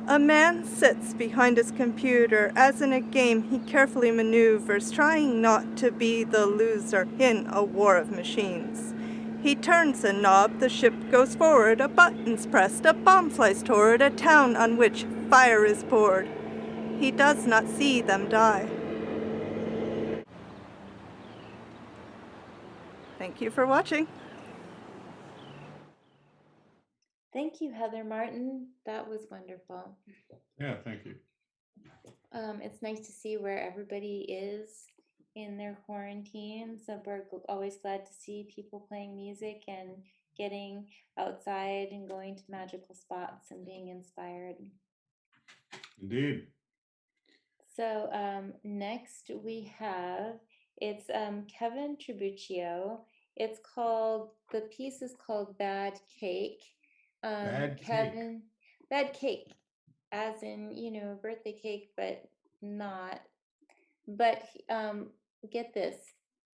A man sits behind his computer as in a game he carefully maneuvers, trying not to be the loser in a war of machines. He turns a knob, the ship goes forward, a button's pressed, a bomb flies toward a town on which fire is poured. He does not see them die. Thank you for watching. Thank you, Heather Martin. That was wonderful. Yeah, thank you. It's nice to see where everybody is in their quarantine. So we're always glad to see people playing music and getting outside and going to magical spots and being inspired. Indeed. So next we have, it's Kevin Tribuccio. The piece is called Bad Cake. Bad Cake. Kevin, Bad Cake, as in, birthday cake, but not. But get this,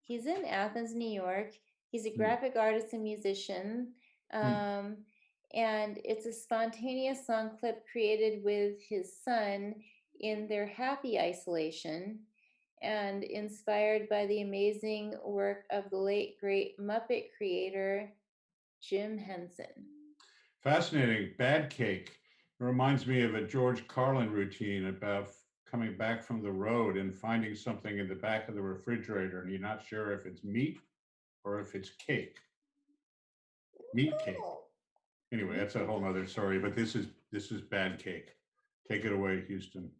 he's in Athens, New York. He's a graphic artist and musician. And it's a spontaneous song clip created with his son in their happy isolation and inspired by the amazing work of the late great Muppet creator, Jim Henson. Fascinating. Bad Cake. It reminds me of a George Carlin routine about coming back from the road and finding something in the back of the refrigerator, and you're not sure if it's meat or if it's cake. Meat cake. Anyway, that's a whole nother story, but this is Bad Cake. Take it away, Houston.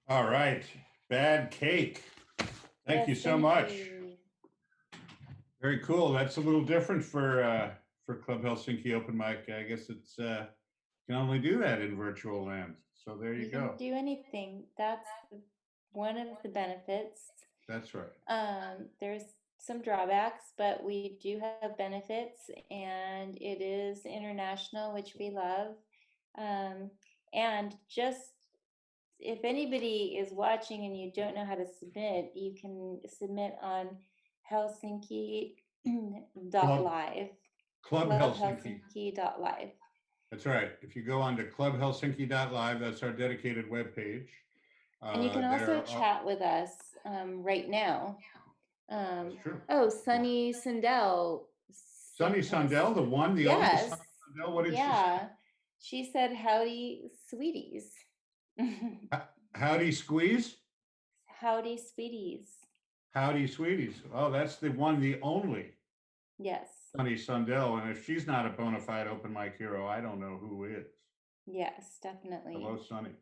All right, Bad Cake. Thank you so much. Very cool. That's a little different for Club Helsinki open mic. I guess it's can only do that in virtual land. So there you go. Can do anything. That's one of the benefits. That's right. There's some drawbacks, but we do have benefits, and it is international, which we love. And just if anybody is watching and you don't know how to submit, you can submit on Helsinki.live. Club Helsinki. Helsinki.live. That's right. If you go on to clubhelsinki.live, that's our dedicated webpage. And you can also chat with us right now. That's true. Oh, Sunny Sundell. Sunny Sundell, the one, the only Sunny Sundell. What did she say? She said, "Howdy, sweeties." Howdy, squeeze? Howdy, sweeties. Howdy, sweeties. Oh, that's the one, the only. Yes. Sunny Sundell. And if she's not a bona fide open mic hero, I don't know who is. Yes, definitely. Hello, Sunny.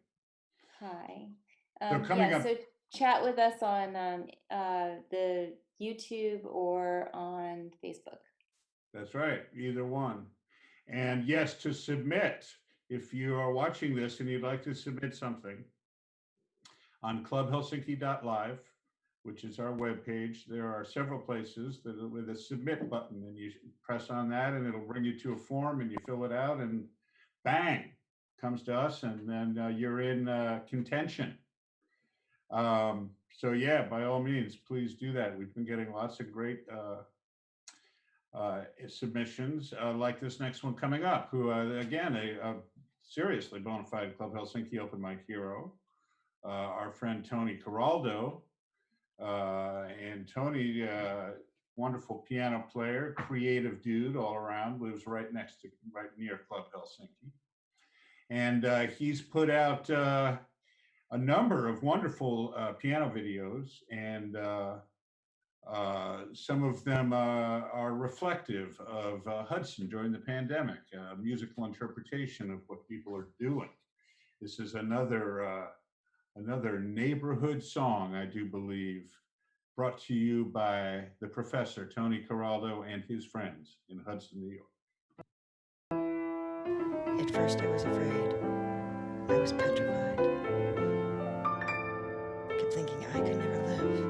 Hi. So coming up. So chat with us on the YouTube or on Facebook. That's right, either one. And yes, to submit, if you are watching this and you'd like to submit something on clubhelsinki.live, which is our webpage, there are several places with a submit button, and you press on that and it'll bring you to a form and you fill it out and bang, comes to us, and then you're in contention. So yeah, by all means, please do that. We've been getting lots of great submissions like this next one coming up, who again, a seriously bona fide Club Helsinki open mic hero, our friend Tony Caraldo, And Tony, wonderful piano player, creative dude all around, lives right near Club Helsinki. And he's put out a number of wonderful piano videos, and some of them are reflective of Hudson during the pandemic, musical interpretation of what people are doing. This is another neighborhood song, I do believe, brought to you by the professor, Tony Coraldo, and his friends in Hudson, New York. At first I was afraid. I was petrified. Kept thinking I could never live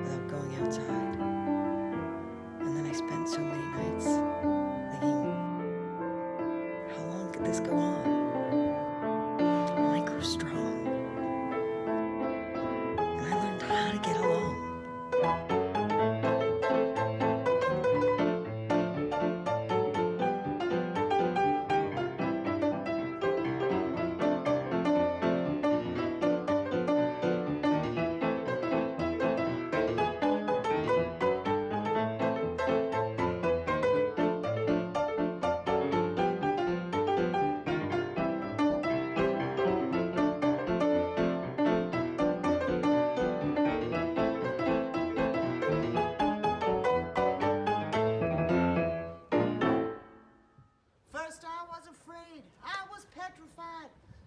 without going outside. And then I spent so many nights thinking, how long could this go on? And I grew strong. And I learned how to get along.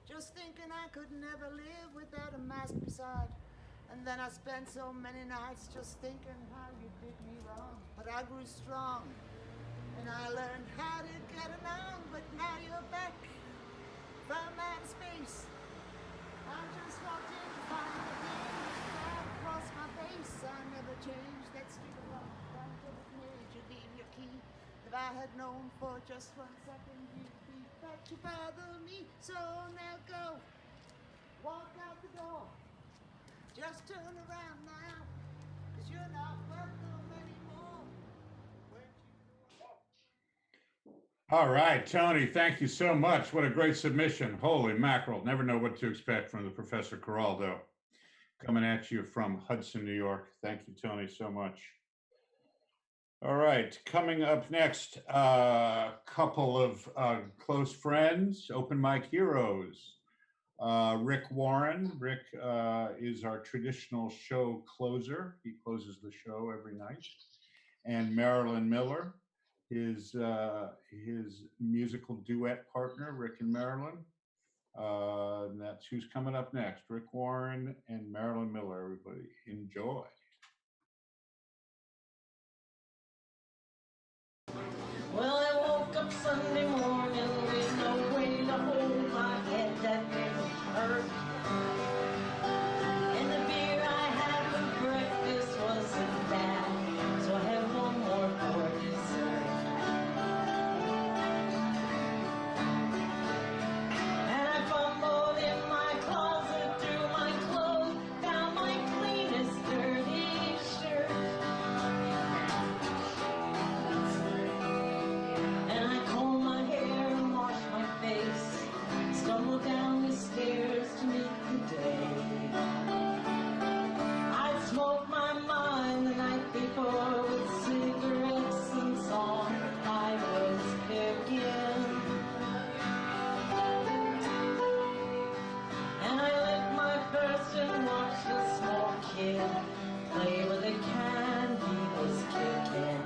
Just thinking I could never live without a mask beside. And then I spent so many nights just thinking how you did me wrong. But I grew strong, and I learned how to get along. But now you're back from outer space. I just walked in to find the thing across my face. I never changed that stupid love. Don't made you leave your key. If I had known for just 1 second, you'd be back to bother me. So now go, walk out the door. Just turn around now, 'cause you're not welcome anymore. All right, Tony, thank you so much. What a great submission. Holy mackerel. Never know what to expect from the Professor Coraldo. Coming at you from Hudson, New York. Thank you, Tony, so much. All right, coming up next, a couple of close friends, open mic heroes. Rick Warren. Rick is our traditional show closer. He closes the show every night. And Marilyn Miller, his musical duet partner, Rick and Marilyn. And that's who's coming up next. Rick Warren and Marilyn Miller, everybody. Enjoy. Well, I woke up Sunday morning with no way to hold my head that didn't hurt. And the beer I had for breakfast wasn't bad, so I had one more for dessert. And I fumbled in my closet through my clothes, found my cleanest dirty shirt. And I comb my hair and wash my face, stumble down the stairs to meet the day. I'd smoked my mind the night before with cigarettes and song I was picking. And I lit my first and watched the small kid play with a can he was kicking.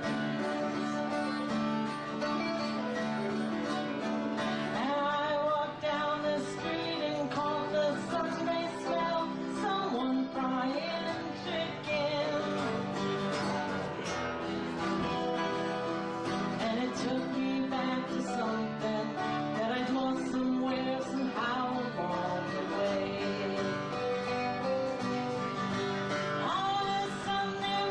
And I walked down the street and caught the Sunday smell, someone frying chicken. And it took me back to something that I'd lost somewhere, somehow along the way. On a Sunday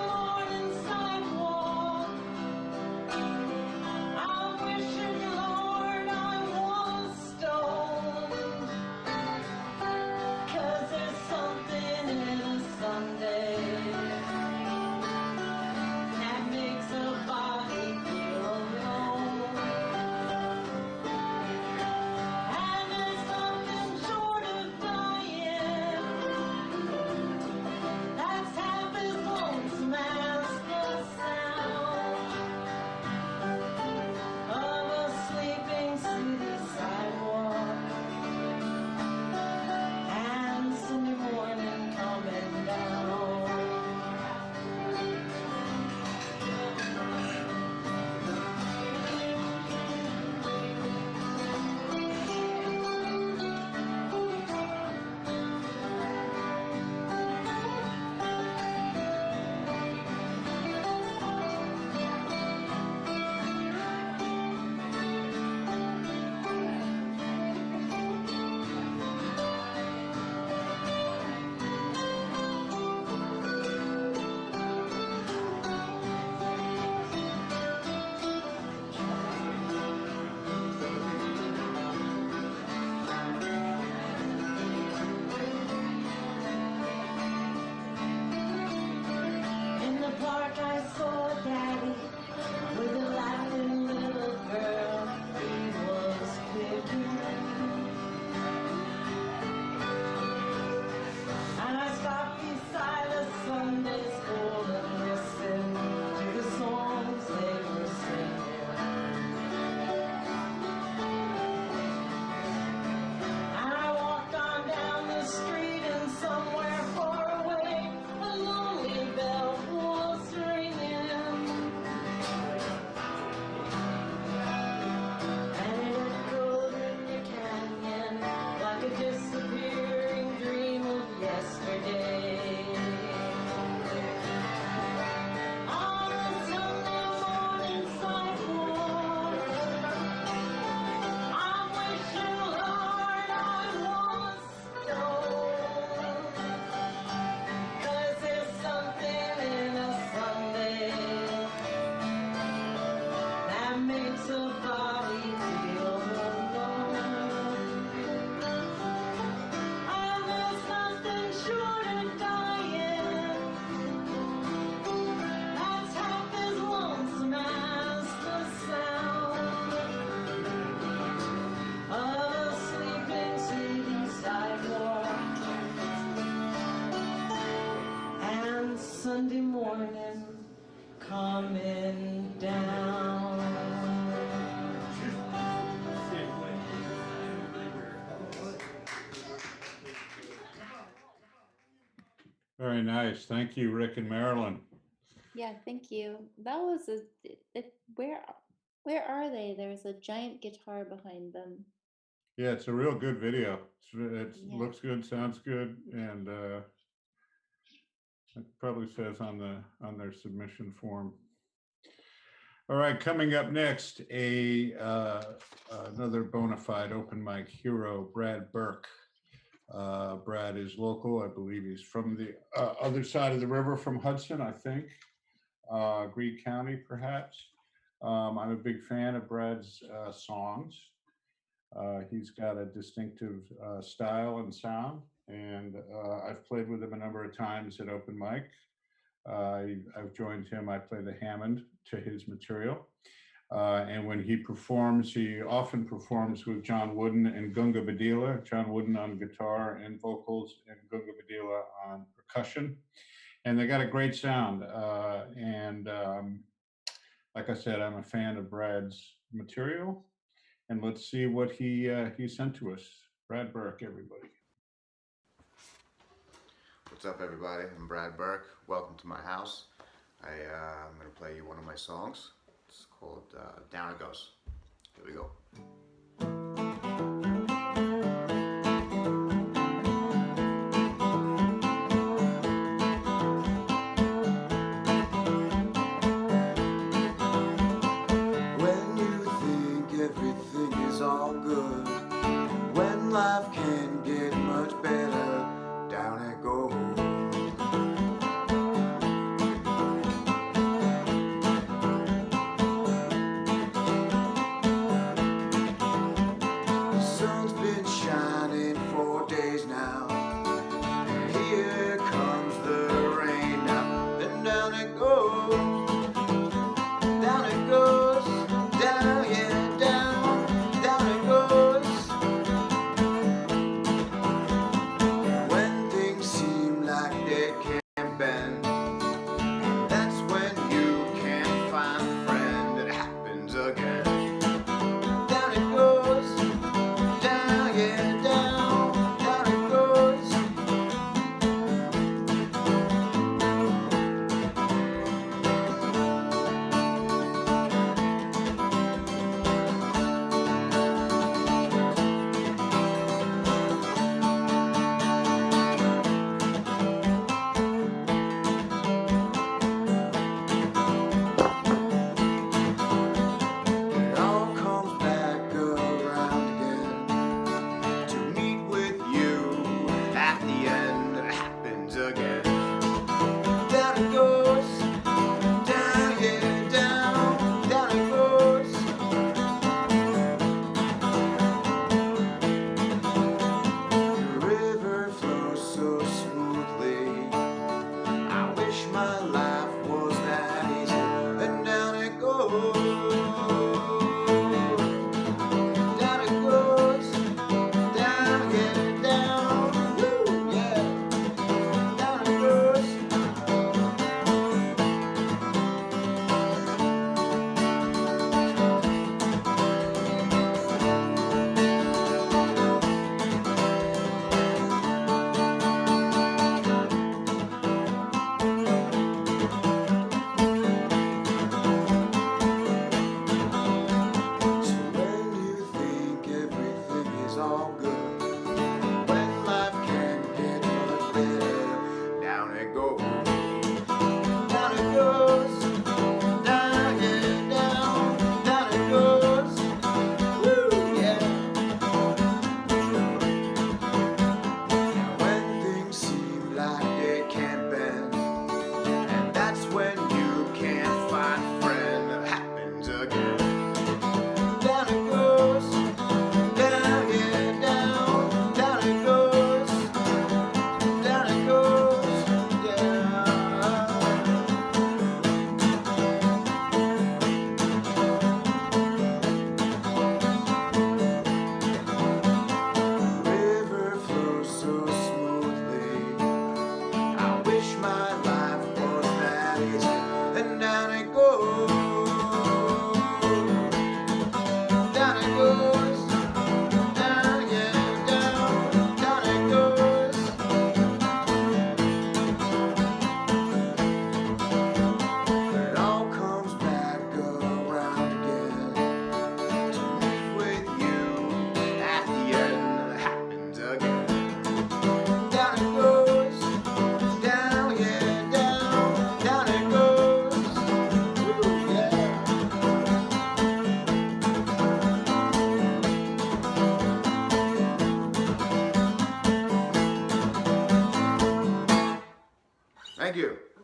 park I saw Daddy with a laughing little girl he was picking. And I stopped beside a Sunday school and listened to the songs they were singing. And I walked on down the street and somewhere far away a lonely bell was ringing. And it echoed in the canyon like a disappearing dream of yesterday. On a Sunday morning sidewalk, I'm wishing, Lord, I was stoned. 'Cause there's something in a Sunday that makes a body feel alone. And there's nothing short of dying that's half as lonesome as the sound of a sleeping city sidewalk. And Sunday morning coming down. Very nice. Thank you, Rick and Marilyn. Yeah, thank you. That was where are they? There's a giant guitar behind them. Yeah, it's a real good video. It Yeah. looks good, sounds good, and it probably says on their submission form. All right, coming up next, another bona fide open mic hero, Brad Burke. Brad is local. I believe he's from the other side of the river from Hudson, I think, Greene County, perhaps. I'm a big fan of Brad's songs. He's got a distinctive style and sound, and I've played with him a number of times at open mic. I've joined him. I play the Hammond to his material. And when he performs, he often performs with John Wooden and Gunga Badila, John Wooden on guitar and vocals, and Gunga Badila on percussion. And they got a great sound. Like I said, I'm a fan of Brad's material. And let's see what he sent to us. Brad Burke, everybody. What's up, everybody? I'm Brad Burke. Welcome to my house. I'm going to play you one of my songs. It's called Down It Goes. Here we go. When you think everything is all good, when life can't get much better, down it goes.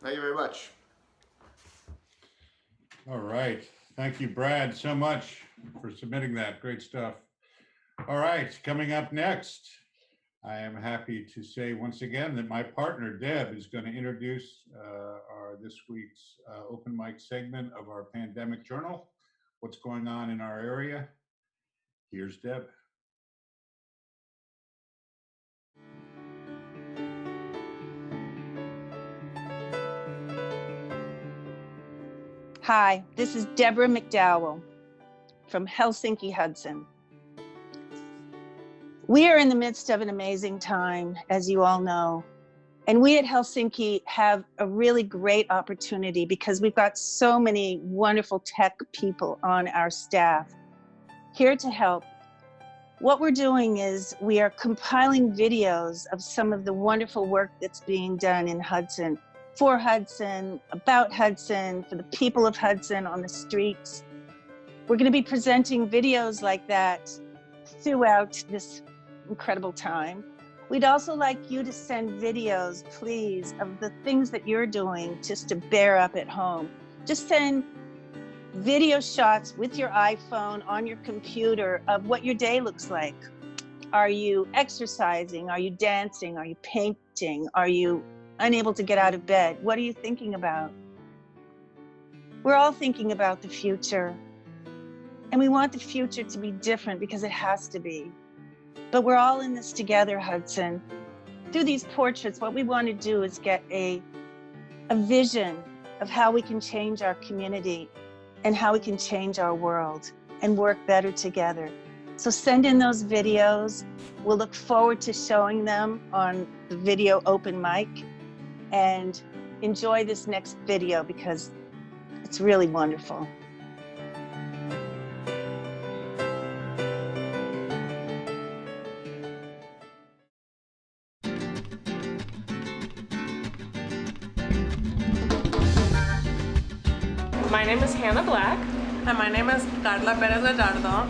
Thank you very much. All right. Thank you, Brad, so much for submitting that. Great stuff. All right, coming up next, I am happy to say once again that my partner, Deb, is going to introduce this week's open mic segment of our pandemic journal, what's going on in our area. Here's Deb. Hi, this is Deborah McDowell from Helsinki, Hudson. We are in the midst of an amazing time, as you all know. And we at Helsinki have a really great opportunity because we've got so many wonderful tech people on our staff here to help. What we're doing is we are compiling videos of some of the wonderful work that's being done in Hudson, for Hudson, about Hudson, for the people of Hudson on the streets. We're going to be presenting videos like that throughout this incredible time. We'd also like you to send videos, please, of the things that you're doing just to bear up at home. Just send video shots with your iPhone on your computer of what your day looks like. Are you exercising? Are you dancing? Are you painting? Are you unable to get out of bed? What are you thinking about? We're all thinking about the future. And we want the future to be different because it has to be. But we're all in this together, Hudson. Through these portraits, what we want to do is get a vision of how we can change our community and how we can change our world and work better together. So send in those videos. We'll look forward to showing them on the video open mic, and enjoy this next video because it's really wonderful. My name is Hannah Black. And my name is Carla Perez Gallardo.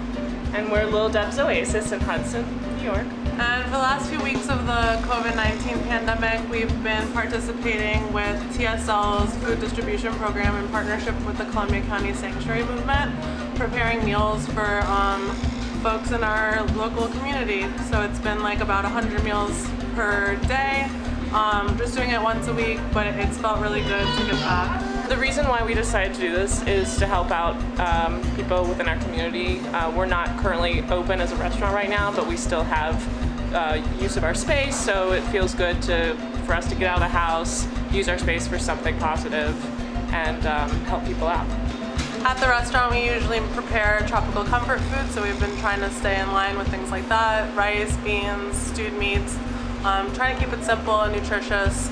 And we're Little Deb's Oasis in Hudson, New York. And for the last few weeks of the COVID-19 pandemic, we've been participating with TSL's food distribution program in partnership with the Columbia County Sanctuary Movement, preparing meals for folks in our local community. So it's been like about 100 meals per day. Just doing it once a week, but it's felt really good to give back. The reason why we decided to do this is to help out people within our community. We're not currently open as a restaurant right now, but we still have use of our space, so it feels good for us to get out of the house, use our space for something positive, and help people out. At the restaurant, we usually prepare tropical comfort food, so we've been trying to stay in line with things like that: rice, beans, stewed meats, trying to keep it simple and nutritious.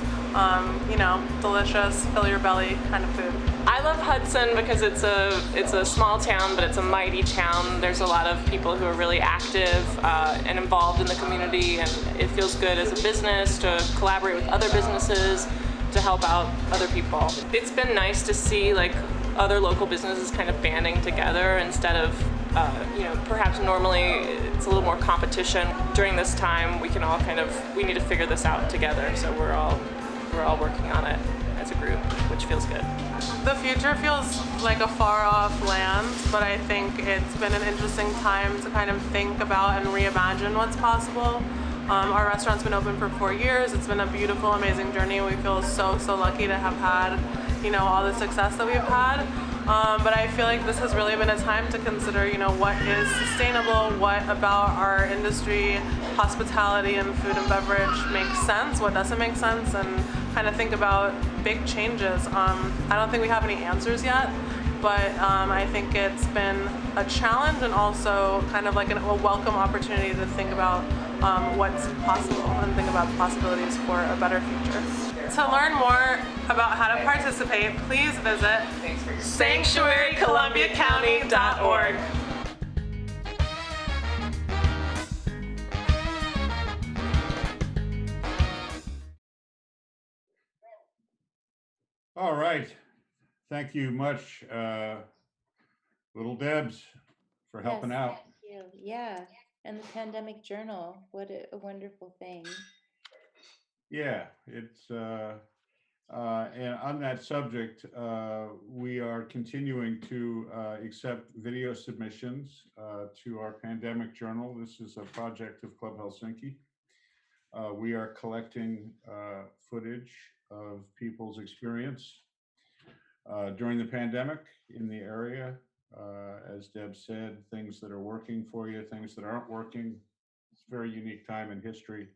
Delicious, fill your belly kind of food. I love Hudson because it's a small town, but it's a mighty town. There's a lot of people who are really active and involved in the community, and it feels good as a business to collaborate with other businesses to help out other people. It's been nice to see like other local businesses kind of banding together instead of perhaps normally it's a little more competition. During this time, we need to figure this out together, so we're all working on it as a group, which feels good. The future feels like a far-off land, but I think it's been an interesting time to kind of think about and reimagine what's possible. Our restaurant's been open for 4 years. It's been a beautiful, amazing journey. We feel so lucky to have had, all the success that we've had. But I feel like this has really been a time to consider, what is sustainable, what about our industry, hospitality and food and beverage makes sense, what doesn't make sense, and kind of think about big changes. I don't think we have any answers yet, but I think it's been a challenge and also kind of like a welcome opportunity to think about what's possible and think about the possibilities for a better future. To learn more about how to participate, please visit sanctuarycolumbiacounty.org. All right. Thank you much, Little Debs, for helping Yes, out. thank you. Yeah, and the pandemic journal, what a wonderful thing. Yeah, it's And on that subject, we are continuing to accept video submissions to our pandemic journal. This is a project of Club Helsinki. We are collecting footage of people's experience during the pandemic in the area. As Deb said, things that are working for you, things that aren't working. It's a very unique time in history.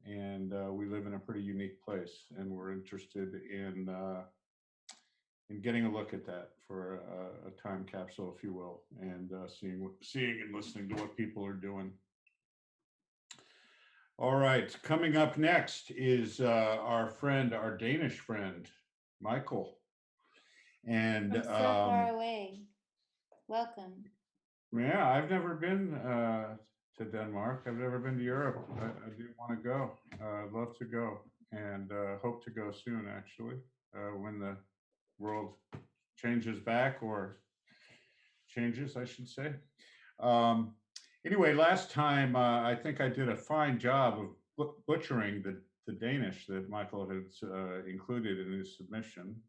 And we live in a pretty unique place, and we're interested in getting a look at that for a time capsule, if you will, and seeing and listening to what people are doing. All right, coming up next is our Danish friend, Michael. And From so far away. Welcome. Yeah, I've never been to Denmark. I've never been to Europe. I do want to go. I'd love to go, and hope to go soon, actually, when the world changes back, or changes, I should say. Anyway, last time I think I did a fine job of butchering the Danish that Michael had included in his submission.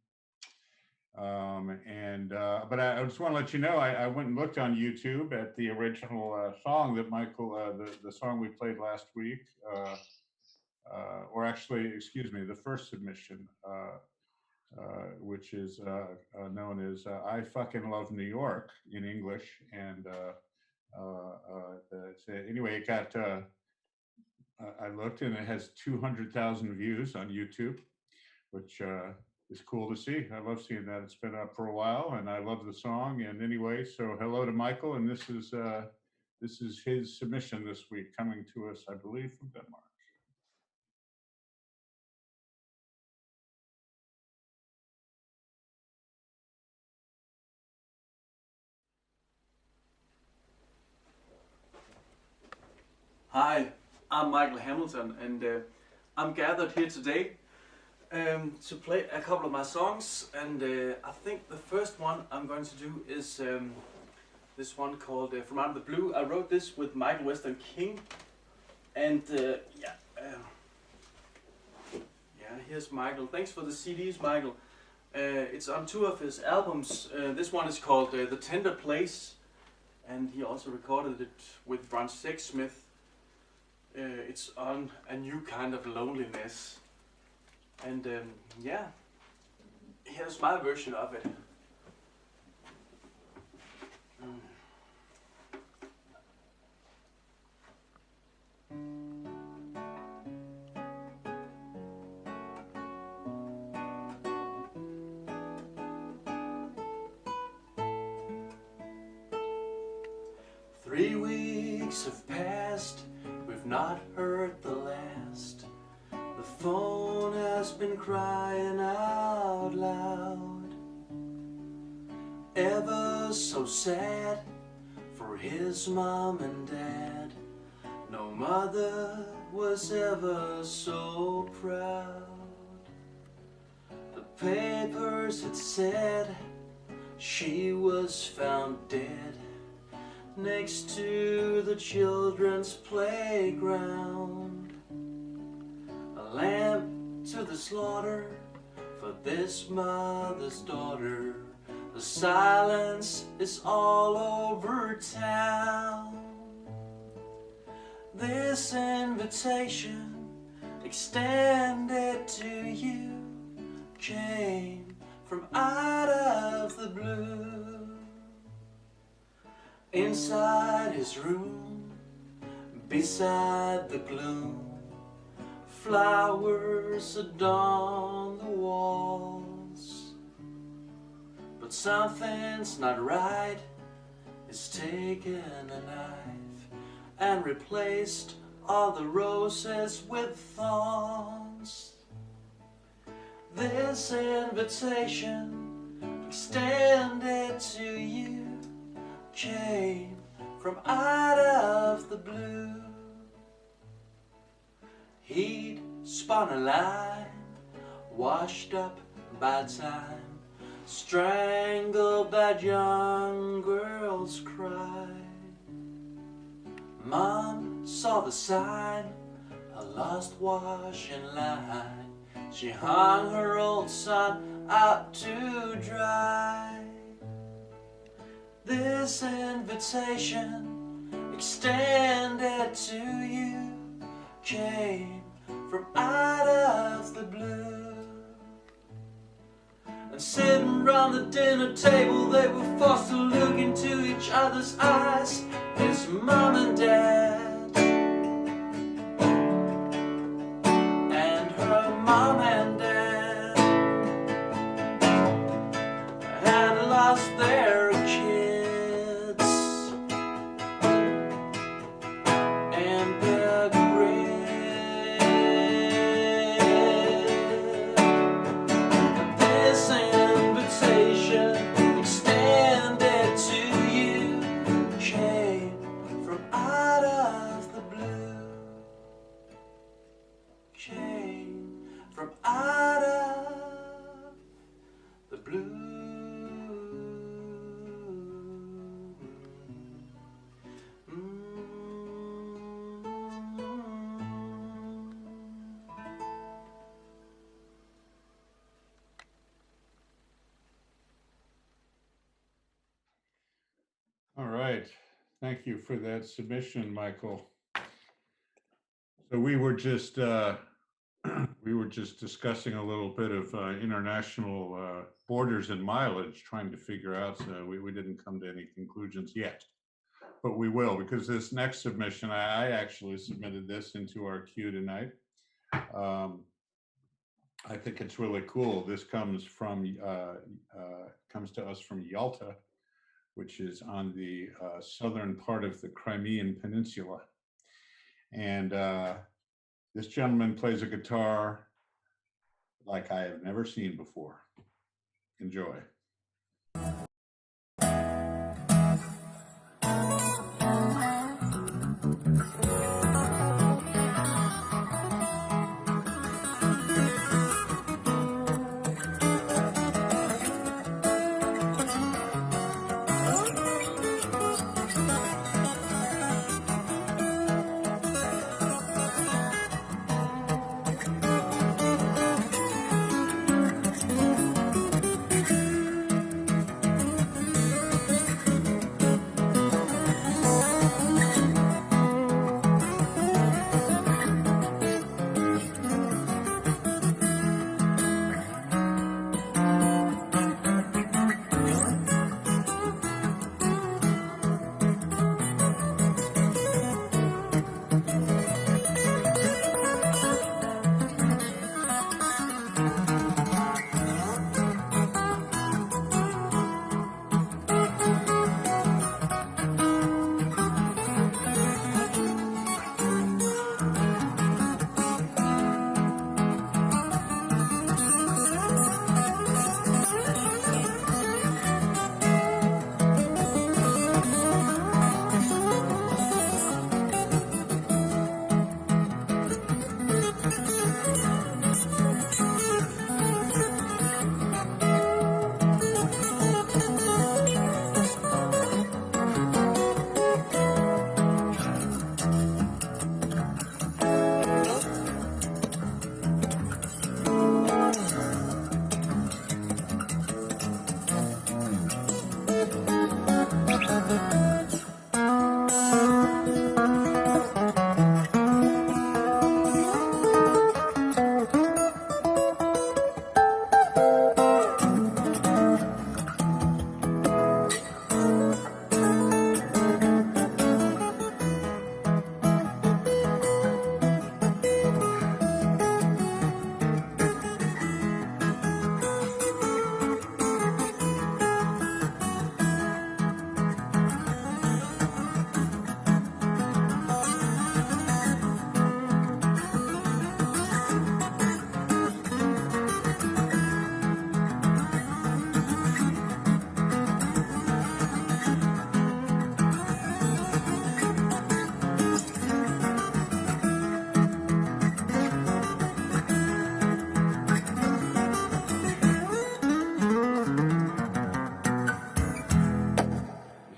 But I just want to let you know, I went and looked on YouTube at the original song that Michael, the song we played last week, or actually, excuse me, the first submission, which is known as I Fucking Love New York in English. And anyway, it got, I looked, and it has 200,000 views on YouTube, which is cool to see. I love seeing that. It's been up for a while, and I love the song. And anyway, so hello to Michael, and this is his submission this week, coming to us, I believe, from Denmark. Hi, I'm Michael Hamilton, and I'm gathered here today to play a couple of my songs. And I think the first one I'm going to do is this one called From Out of the Blue. I wrote this with Michael Western King, and here's Michael. Thanks for the CDs, Michael. It's on two of his albums. This one is called The Tender Place, and he also recorded it with Brant Sexsmith. It's on A New Kind of Loneliness. And here's my version of it. 3 weeks have passed, we've not heard the last. The phone has been crying out loud, ever so sad for his mom and dad. No mother was ever so proud. The papers had said she was found dead next to the children's playground. A lamb to the slaughter for this mother's daughter. The silence is all over town. This invitation extended to you came from out of the blue. Inside his room, beside the gloom, flowers adorn the walls. But something's not right. He's taken a knife and replaced all the roses with thorns. This invitation extended to you came from out of the blue. He'd spun a line, washed up by time, strangled that young girl's cry. Mom saw the sign, a lost wash in line. She hung her old son out to dry. This invitation extended to you came from out of the blue. And sitting round the dinner table, they were forced to look into each other's eyes. His mom and dad, and her mom and dad had lost their kids and their grit. This invitation extended to you came from out of the blue. Came from out of the blue. All right. Thank you for that submission, Michael. So we were just discussing a little bit of international borders and mileage, trying to figure out. So we didn't come to any conclusions yet, but we will, because this next submission, I actually submitted this into our queue tonight. I think it's really cool. This comes to us from Yalta, which is on the southern part of the Crimean Peninsula. And this gentleman plays a guitar like I have never seen before. Enjoy.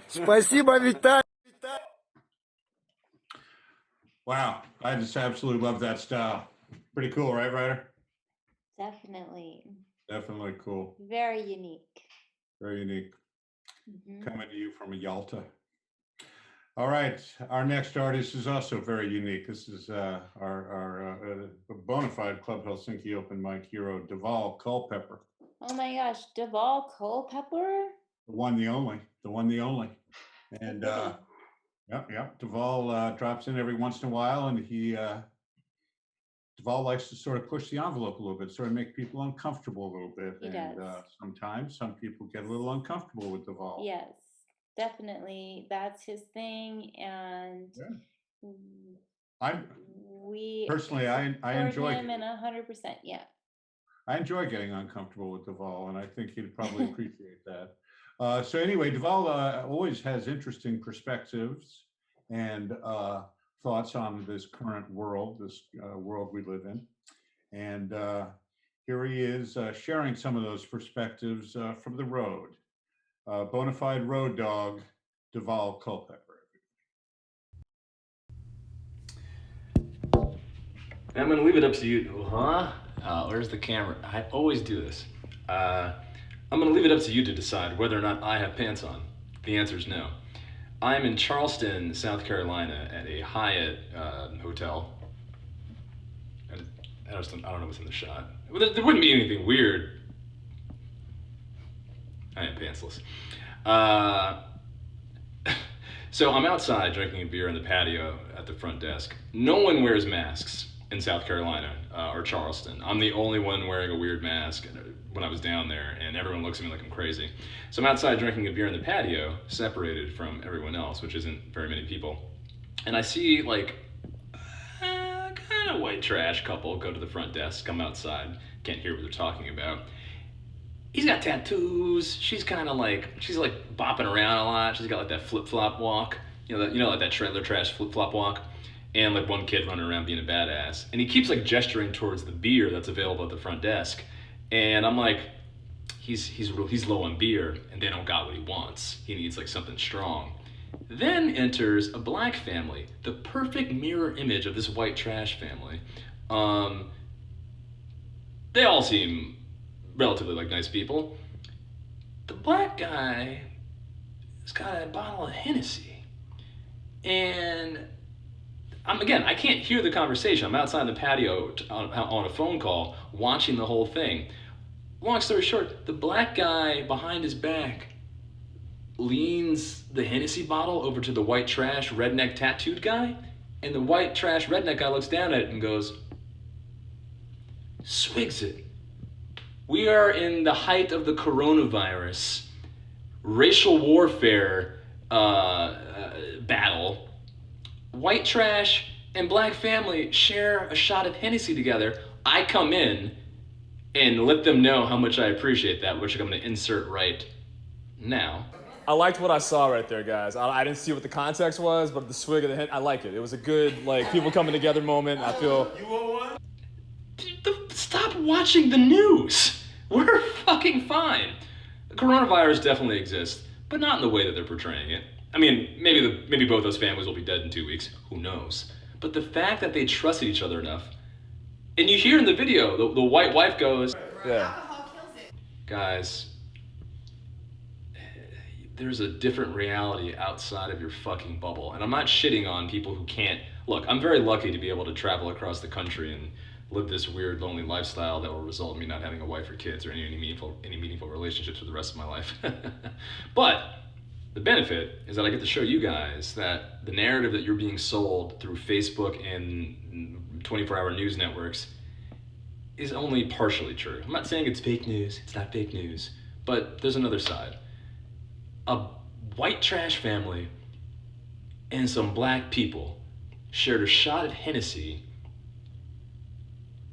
Спасибо, Виталий. Wow, I just absolutely love that style. Pretty cool, right, Ryder? Definitely. Definitely cool. Very unique. Very unique. Mhm. Coming to you from Yalta. All right, our next artist is also very unique. This is our bona fide Club Helsinki open mic hero, Deval Culpepper. Oh my gosh, Deval Culpepper? The one, the only, the one, the only. And yep, Deval drops in every once in a while, and Deval likes to sort of push the envelope a little bit, sort of make people uncomfortable a little bit. He And does. sometimes some people get a little uncomfortable with Deval. Yes, definitely. That's his thing. And Yeah. I'm we personally, I support enjoy him in 100%. Yeah. I enjoy getting uncomfortable with Deval, and I think he'd probably appreciate that. So anyway, Deval always has interesting perspectives and thoughts on this current world, this world we live in. And here he is sharing some of those perspectives from the road. Bona fide road dog, Deval Culpepper. I'm going to leave it up to you. Huh? Where's the camera? I always do this. I'm going to leave it up to you to decide whether or not I have pants on. The answer is no. I'm in Charleston, South Carolina at a Hyatt hotel. I don't know what's in the shot. Well, there wouldn't be anything weird. I am pantsless. So I'm outside drinking a beer on the patio at the front desk. No one wears masks in South Carolina or Charleston. I'm the only one wearing a weird mask when I was down there, and everyone looks at me like I'm crazy. So I'm outside drinking a beer on the patio, separated from everyone else, which isn't very many people. And I see like kind of white trash couple go to the front desk, come outside, can't hear what they're talking about. He's got tattoos. She's like bopping around a lot. She's got like that flip-flop walk, like that trailer trash flip-flop walk, and like one kid running around being a badass. And he keeps like gesturing towards the beer that's available at the front desk. And I'm like, he's low on beer, and they don't got what he wants. He needs like something strong. Then enters a black family, the perfect mirror image of this white trash family. They all seem relatively like nice people. The black guy has got a bottle of Hennessy, and I can't hear the conversation. I'm outside the patio on a phone call, watching the whole thing. Long story short, the black guy behind his back leans the Hennessy bottle over to the white trash redneck tattooed guy, and the white trash redneck guy looks down at it and goes, swigs it. We are in the height of the coronavirus, racial warfare battle. White trash and black family share a shot of Hennessy together. I come in and let them know how much I appreciate that, which I'm going to insert right now. I liked what I saw right there, guys. I didn't see what the context was, but the swig of the hint, I like it. It was a good, like, people coming together moment. I feel... You want one? Stop watching the news. We're fucking fine. The coronavirus definitely exists, but not in the way that they're portraying it. I mean, maybe both those families will be dead in 2 weeks. Who knows? But the fact that they trusted each other enough, and you hear in the video, the white wife goes, yeah. Guys, there's a different reality outside of your fucking bubble. And I'm not shitting on people who can't. Look, I'm very lucky to be able to travel across the country and live this weird, lonely lifestyle that will result in me not having a wife or kids or any meaningful relationships for the rest of my life. But the benefit is that I get to show you guys that the narrative that you're being sold through Facebook and 24-hour news networks is only partially true. I'm not saying it's fake news. It's not fake news. But there's another side. A white trash family and some black people shared a shot of Hennessy,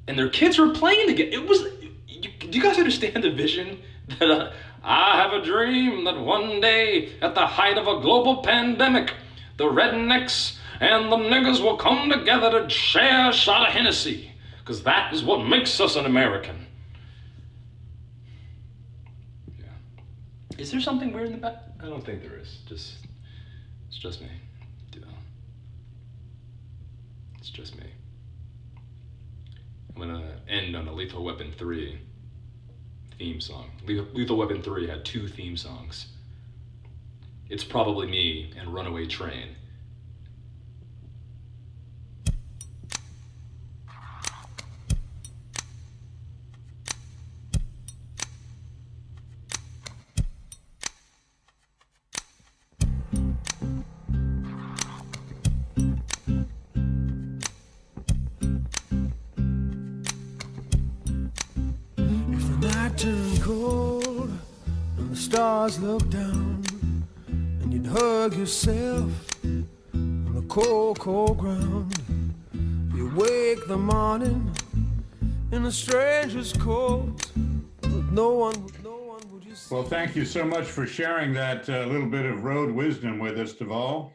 and their kids were playing together. It was, do you guys understand the vision? That I have a dream that one day, at the height of a global pandemic, the rednecks and the niggas will come together to share a shot of Hennessy, because that is what makes us an American. Yeah. Is there something weird in the back? I don't think there is. It's just me. It's just me. I'm gonna end on a Lethal Weapon 3 theme song. Lethal Weapon 3 had 2 theme songs. It's Probably Me and Runaway Train. If the night turned cold and the stars looked down, and you'd hug yourself on the cold, cold ground, you wake the morning in a stranger's coat, with no one would you see. Well, thank you so much for sharing that little bit of road wisdom with us, Deval.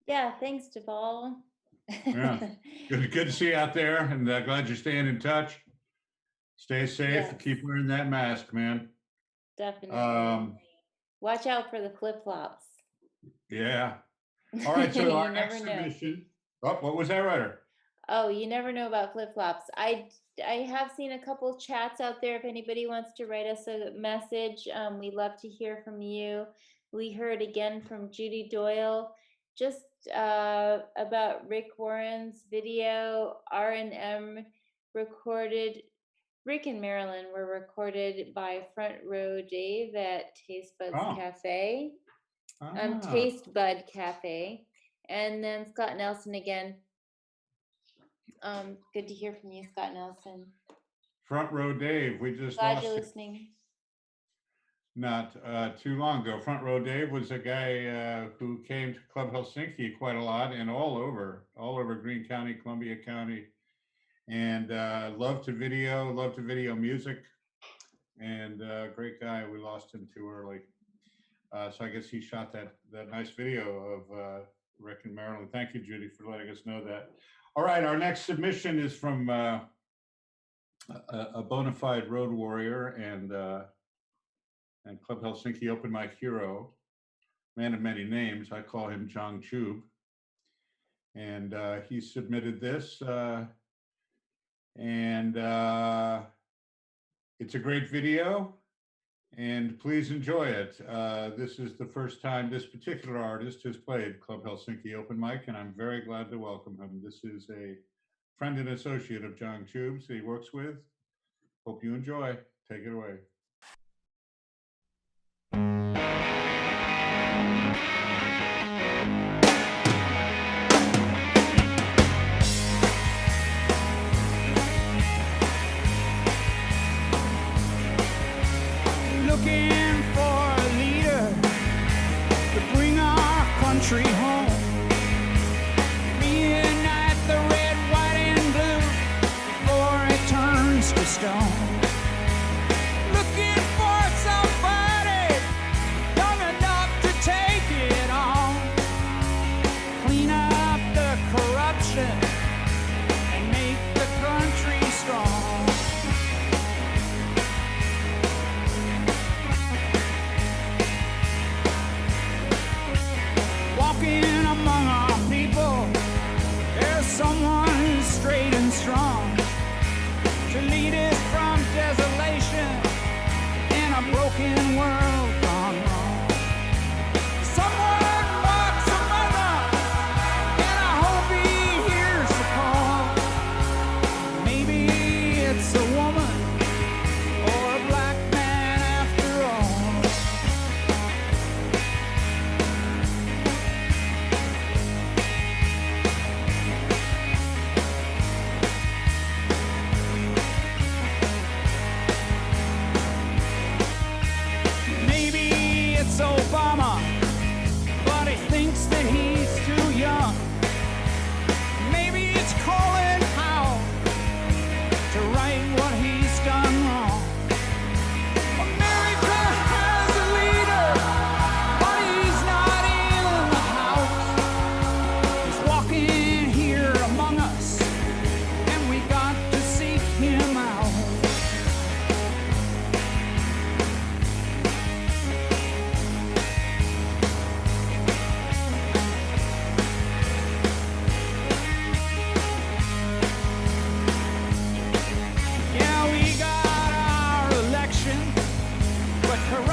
Yeah, thanks, Deval. Yeah, good to see you out there, and glad you're staying in touch. Stay safe. Yes. Keep wearing that mask, man. Definitely. Watch out for the flip-flops. Yeah. All right. So You our never next know. submission. Oh, what was that, Ryder? Oh, you never know about flip-flops. I have seen a couple chats out there. If anybody wants to write us a message, we'd love to hear from you. We heard again from Judy Doyle just about Rick Warren's video. R&M recorded. Rick and Marilyn were recorded by Front Row Dave at Taste Buds Cafe. Taste Bud Cafe. And then Scott Nelson again. Good to hear from you, Scott Nelson. Front Row Dave. We just Glad lost you're him listening. not too long ago. Front Row Dave was a guy who came to Club Helsinki quite a lot and all over Greene County, Columbia County, and loved to video music, and great guy. We lost him too early. So I guess he shot that nice video of Rick and Marilyn. Thank you, Judy, for letting us know that. All right, our next submission is from a bona fide road warrior and Club Helsinki open mic hero, man of many names. I call him Jong Chub. And he submitted this, and it's a great video, and please enjoy it. This is the first time this particular artist has played Club Helsinki open mic, and I'm very glad to welcome him. This is a friend and associate of Jong Chub's that he works with. Hope you enjoy. Take it away. Looking for a leader to bring our country home. Reunite the red, white, and blue before it turns to stone. Looking for somebody young enough to take it on. Clean up the corruption and make the country strong. Walking among our people, there's someone who's straight and strong to lead us from desolation in a broken world gone wrong. Someone walks among us, and I hope he hears the call. Maybe it's a woman or a black man after all.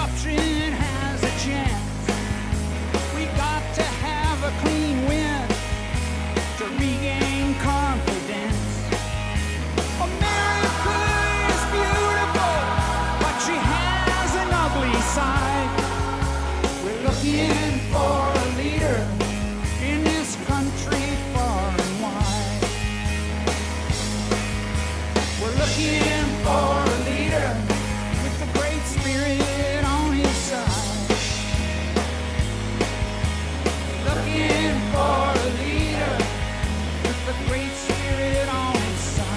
corruption has a chance. We got to have a clean win to regain confidence. America is beautiful, but she has an ugly side. We're looking for a leader in this country far and wide. We're looking for a leader with the great spirit on his side. Looking for a leader with the great spirit on his side.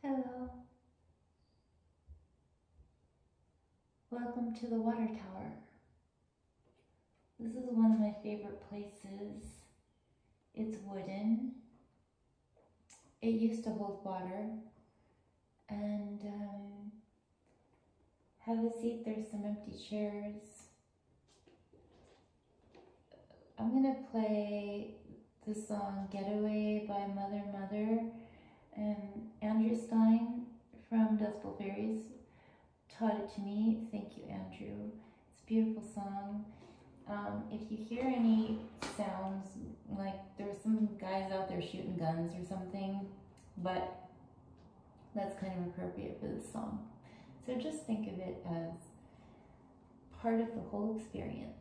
Hello. Welcome to the water tower. This is one of my favorite places. It's wooden. It used to hold water. And have a seat, there's some empty chairs. I'm gonna play the song Getaway by Mother Mother. Andrew Stein from Dust Bowl Fairies taught it to me. Thank you, Andrew. It's a beautiful song. If you hear any sounds, like there's some guys out there shooting guns or something, but that's kind of appropriate for this song. So just think of it as part of the whole experience.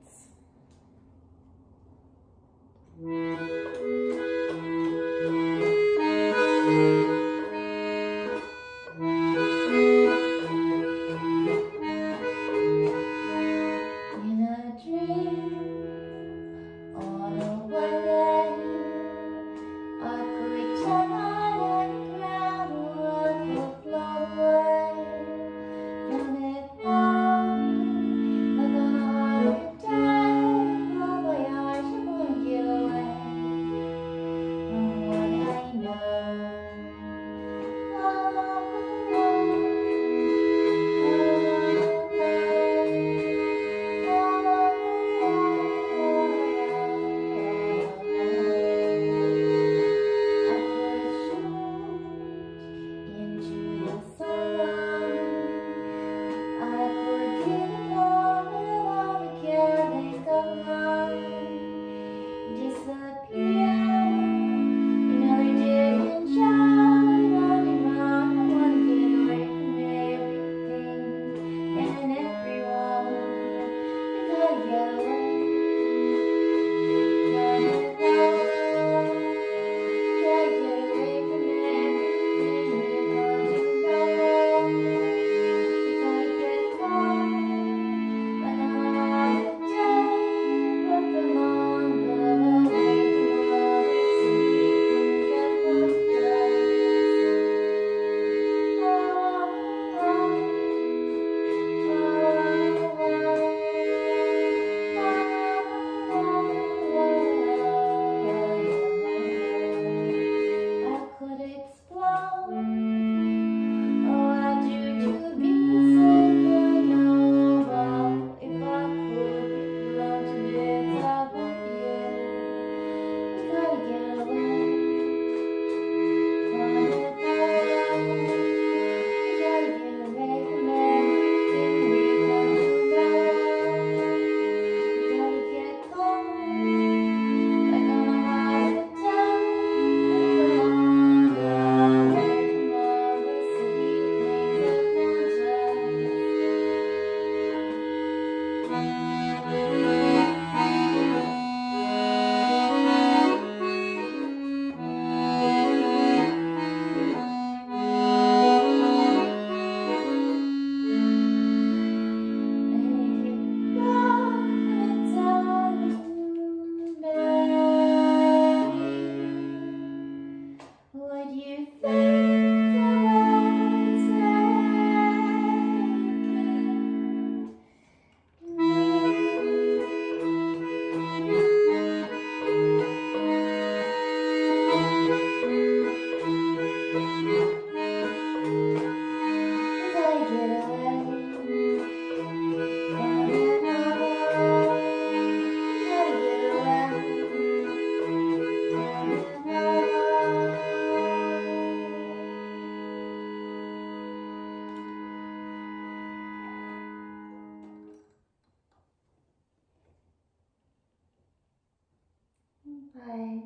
Hi.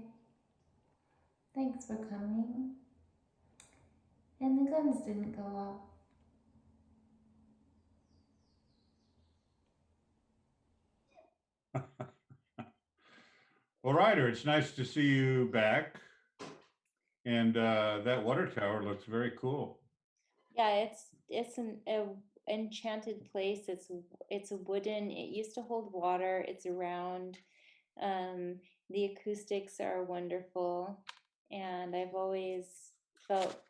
Thanks for coming. And the guns didn't go off. Well, Ryder, it's nice to see you back. And that water tower looks very cool. Yeah, it's a enchanted place. It's a wooden. It used to hold water. It's round. The acoustics are wonderful, and I've always felt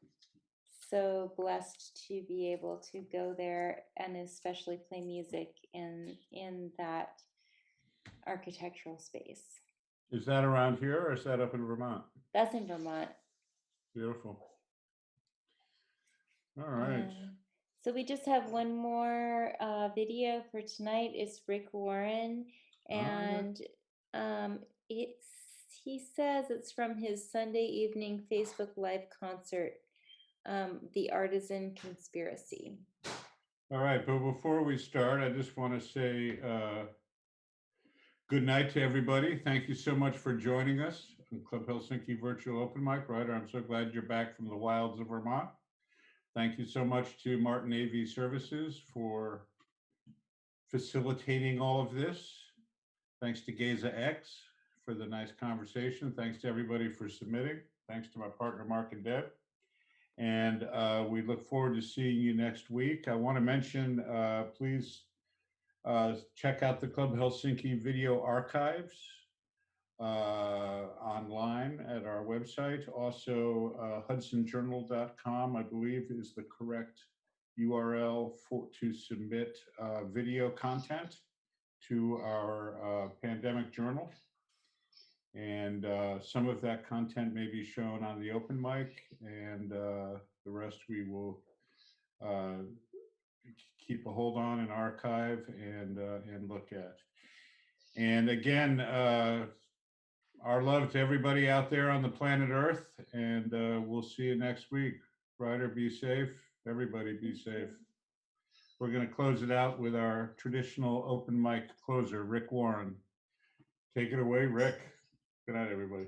so blessed to be able to go there and especially play music in that architectural space. Is that around here or is that up in Vermont? That's in Vermont. Beautiful. All right. So we just have one more video for tonight. It's Rick Warren, and he says it's from his Sunday evening Facebook Live concert, The Artisan Conspiracy. All right, but before we start, I just want to say good night to everybody. Thank you so much for joining us on Club Helsinki Virtual Open Mic. Ryder, I'm so glad you're back from the wilds of Vermont. Thank you so much to Martin AV Services for facilitating all of this. Thanks to Geza X for the nice conversation. Thanks to everybody for submitting. Thanks to my partner, Mark and Deb. And we look forward to seeing you next week. I want to mention, please check out the Club Helsinki video archives online at our website. Also, hudsonjournal.com, I believe, is the correct URL to submit video content to our pandemic journal. And some of that content may be shown on the open mic, and the rest we will keep a hold on and archive and look at. And again, our love to everybody out there on the planet Earth, and we'll see you next week. Ryder, be safe. Everybody be safe. We're going to close it out with our traditional open mic closer, Rick Warren. Take it away, Rick. Good night, everybody.